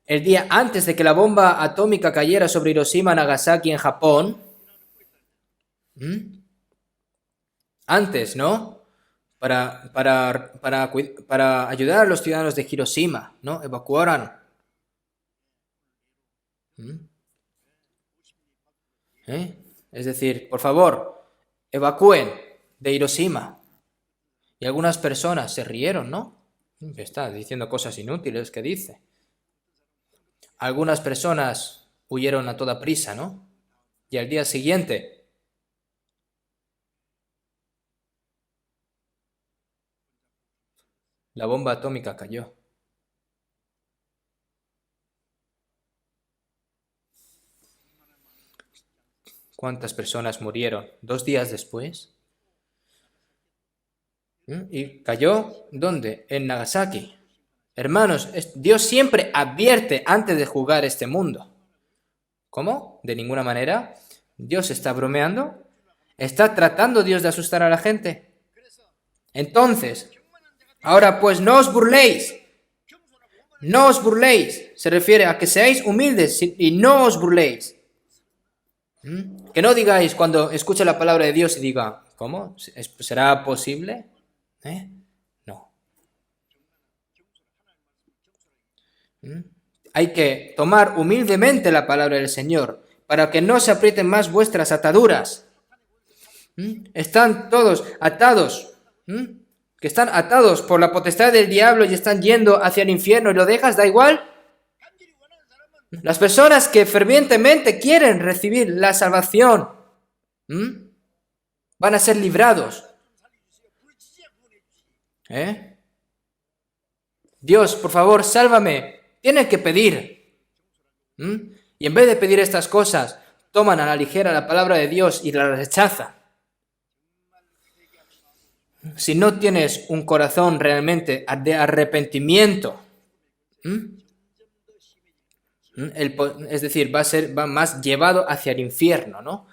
El día antes de que la bomba atómica cayera sobre Hiroshima y Nagasaki en Japón, antes, ¿no? Para ayudar a los ciudadanos de Hiroshima, ¿no? Evacuaran. Es decir, por favor, evacúen de Hiroshima. Y algunas personas se rieron, ¿no? Está diciendo cosas inútiles que dice. Algunas personas huyeron a toda prisa, ¿no? Y al día siguiente, la bomba atómica cayó. ¿Cuántas personas murieron 2 días después? ¿Y cayó dónde? En Nagasaki. Hermanos, Dios siempre advierte antes de juzgar este mundo. ¿Cómo? De ninguna manera. ¿Dios está bromeando? ¿Está tratando Dios de asustar a la gente? Entonces, ahora pues no os burléis. No os burléis. Se refiere a que seáis humildes y no os burléis. Que no digáis cuando escuche la palabra de Dios y diga, ¿cómo? ¿Será posible? No. ¿Mm? Hay que tomar humildemente la palabra del Señor para que no se aprieten más vuestras ataduras. Están todos atados, que están atados por la potestad del diablo y están yendo hacia el infierno y lo dejas, da igual. Las personas que fervientemente quieren recibir la salvación van a ser librados. Dios, por favor, sálvame. Tienen que pedir. Y en vez de pedir estas cosas, toman a la ligera la palabra de Dios y la rechazan. Si no tienes un corazón realmente de arrepentimiento, es decir, va más llevado hacia el infierno, ¿no?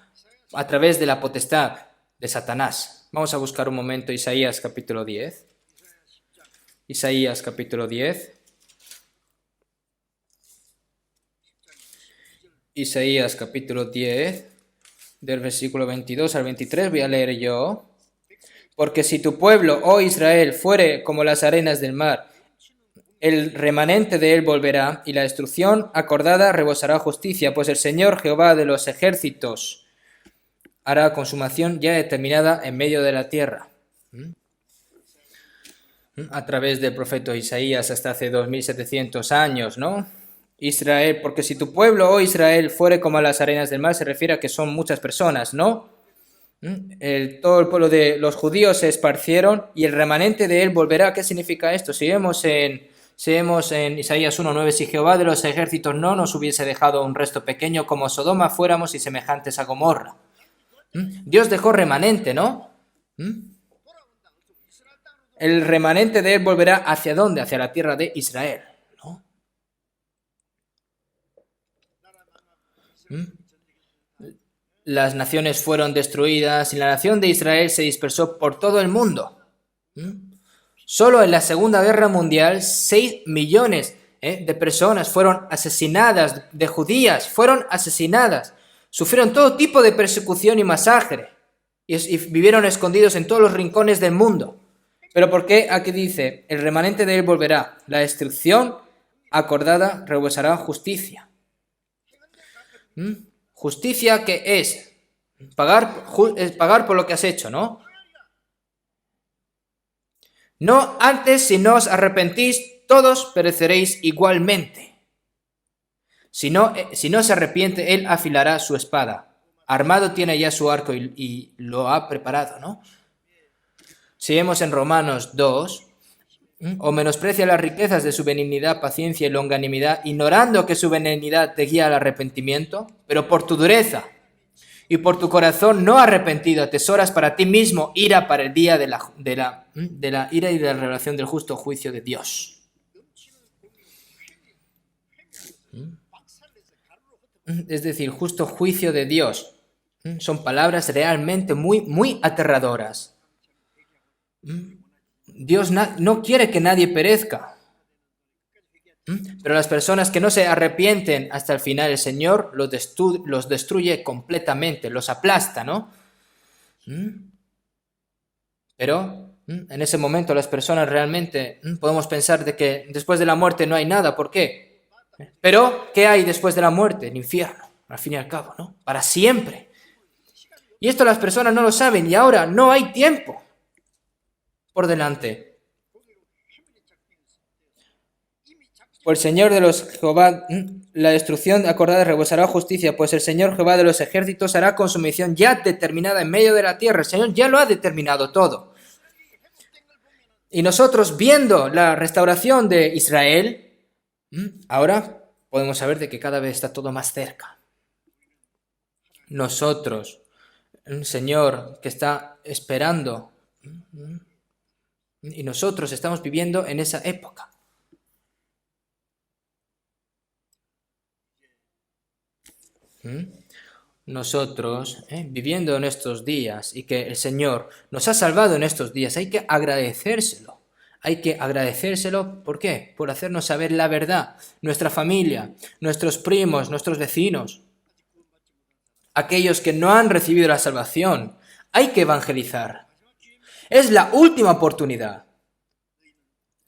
A través de la potestad de Satanás. Vamos a buscar un momento Isaías capítulo 10. Isaías capítulo 10. Isaías capítulo 10, del versículo 22 al 23, voy a leer yo. Porque si tu pueblo, oh Israel, fuere como las arenas del mar, el remanente de él volverá, y la destrucción acordada rebosará justicia, pues el Señor Jehová de los ejércitos hará consumación ya determinada en medio de la tierra. A través del profeta Isaías hasta hace 2700 años, ¿no? Israel, porque si tu pueblo, oh Israel, fuere como las arenas del mar, se refiere a que son muchas personas, ¿no? Todo el pueblo de los judíos se esparcieron y el remanente de él volverá. ¿Qué significa esto? Si vemos en Isaías 1:9, si Jehová de los ejércitos no nos hubiese dejado un resto pequeño como Sodoma, fuéramos y semejantes a Gomorra. Dios dejó remanente, ¿no? El remanente de él volverá ¿hacia dónde? Hacia la tierra de Israel, ¿no? Las naciones fueron destruidas y la nación de Israel se dispersó por todo el mundo. Solo en la Segunda Guerra Mundial 6 millones de personas fueron asesinadas, de judías fueron asesinadas, sufrieron todo tipo de persecución y masacre y vivieron escondidos en todos los rincones del mundo. ¿Pero por qué? Aquí dice, el remanente de él volverá, la destrucción acordada rebosará justicia. Justicia que es pagar por lo que has hecho, ¿no? No antes, si no os arrepentís, todos pereceréis igualmente. Si no se arrepiente, él afilará su espada. Armado tiene ya su arco y lo ha preparado, ¿no? Si vemos en Romanos 2, o menosprecia las riquezas de su benignidad, paciencia y longanimidad, ignorando que su benignidad te guía al arrepentimiento, pero por tu dureza y por tu corazón no arrepentido atesoras para ti mismo ira para el día de la ira y de la revelación del justo juicio de Dios. Es decir, justo juicio de Dios. Son palabras realmente muy, muy aterradoras. Dios no quiere que nadie perezca. Pero las personas que no se arrepienten hasta el final, el Señor los destruye completamente, los aplasta, ¿no? Pero en ese momento las personas realmente podemos pensar de que después de la muerte no hay nada. ¿Por qué? Pero, ¿qué hay después de la muerte? El infierno, al fin y al cabo, ¿no? Para siempre. Y esto las personas no lo saben y ahora no hay tiempo por delante. Por el Señor de los Jehová, la destrucción acordada rebosará justicia, pues el Señor Jehová de los ejércitos hará consumación ya determinada en medio de la tierra. El Señor ya lo ha determinado todo. Y nosotros, viendo la restauración de Israel, ahora podemos saber de que cada vez está todo más cerca. Nosotros, un Señor que está esperando, y nosotros estamos viviendo en esa época. Nosotros, viviendo en estos días y que el Señor nos ha salvado en estos días, hay que agradecérselo. Hay que agradecérselo, ¿por qué? Por hacernos saber la verdad. Nuestra familia, nuestros primos, nuestros vecinos, aquellos que no han recibido la salvación, hay que evangelizar. Es la última oportunidad.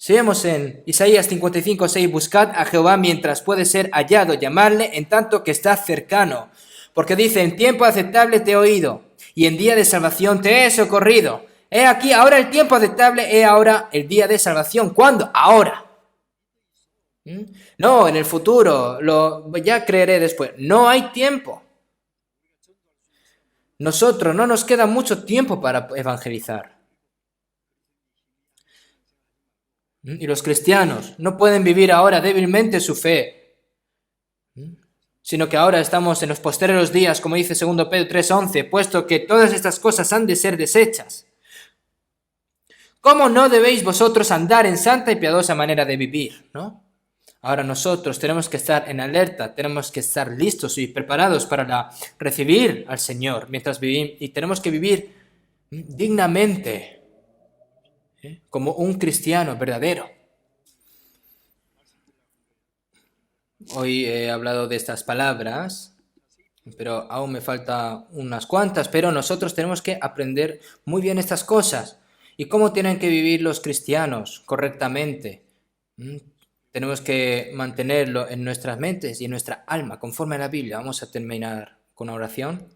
Seamos en Isaías 55:6, buscad a Jehová mientras puede ser hallado, llamadle en tanto que está cercano. Porque dice, en tiempo aceptable te he oído, y en día de salvación te he socorrido. He aquí, ahora el tiempo aceptable, he ahora el día de salvación. ¿Cuándo? Ahora. No, en el futuro, ya creeré después. No hay tiempo. Nosotros no nos queda mucho tiempo para evangelizar. Y los cristianos no pueden vivir ahora débilmente su fe, sino que ahora estamos en los postreros días, como dice 2 Pedro 3:11, puesto que todas estas cosas han de ser deshechas. ¿Cómo no debéis vosotros andar en santa y piadosa manera de vivir? ¿No? Ahora nosotros tenemos que estar en alerta, tenemos que estar listos y preparados para recibir al Señor mientras vivimos, y tenemos que vivir dignamente, como un cristiano verdadero. Hoy he hablado de estas palabras, pero aún me faltan unas cuantas, pero nosotros tenemos que aprender muy bien estas cosas. ¿Y cómo tienen que vivir los cristianos correctamente? Tenemos que mantenerlo en nuestras mentes y en nuestra alma, conforme a la Biblia. Vamos a terminar con una oración.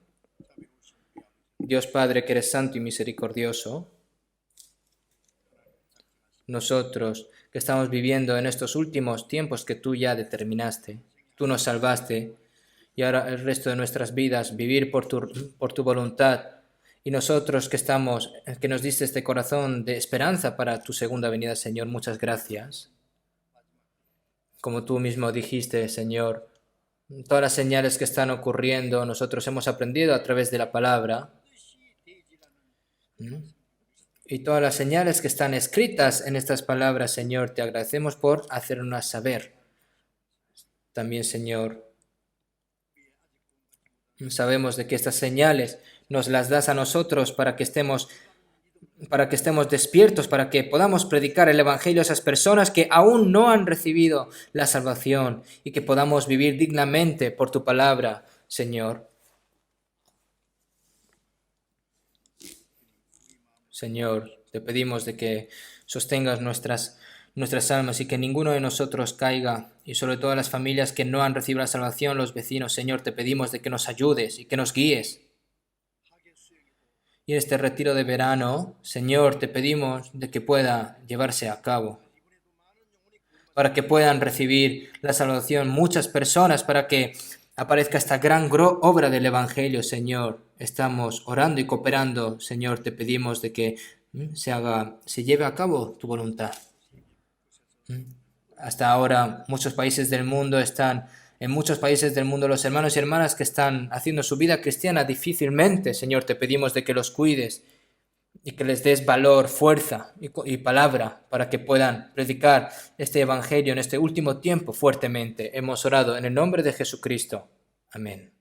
Dios Padre, que eres santo y misericordioso, nosotros que estamos viviendo en estos últimos tiempos que tú ya determinaste, tú nos salvaste, y ahora el resto de nuestras vidas vivir por tu voluntad, y nosotros que nos diste este corazón de esperanza para tu segunda venida, Señor, muchas gracias. Como tú mismo dijiste, Señor, todas las señales que están ocurriendo, nosotros hemos aprendido a través de la palabra, y todas las señales que están escritas en estas palabras, Señor, te agradecemos por hacernos saber. También, Señor, sabemos de que estas señales nos las das a nosotros para que estemos despiertos, para que podamos predicar el Evangelio a esas personas que aún no han recibido la salvación, y que podamos vivir dignamente por tu palabra, Señor. Señor, te pedimos de que sostengas nuestras almas y que ninguno de nosotros caiga, y sobre todo las familias que no han recibido la salvación, los vecinos, Señor, te pedimos de que nos ayudes y que nos guíes. Y en este retiro de verano, Señor, te pedimos de que pueda llevarse a cabo, para que puedan recibir la salvación muchas personas, para que aparezca esta gran obra del Evangelio, Señor. Estamos orando y cooperando, Señor, te pedimos de que se lleve a cabo tu voluntad. Hasta ahora muchos países del mundo en muchos países del mundo los hermanos y hermanas que están haciendo su vida cristiana difícilmente, Señor, te pedimos de que los cuides y que les des valor, fuerza y palabra para que puedan predicar este Evangelio en este último tiempo fuertemente. Hemos orado en el nombre de Jesucristo. Amén.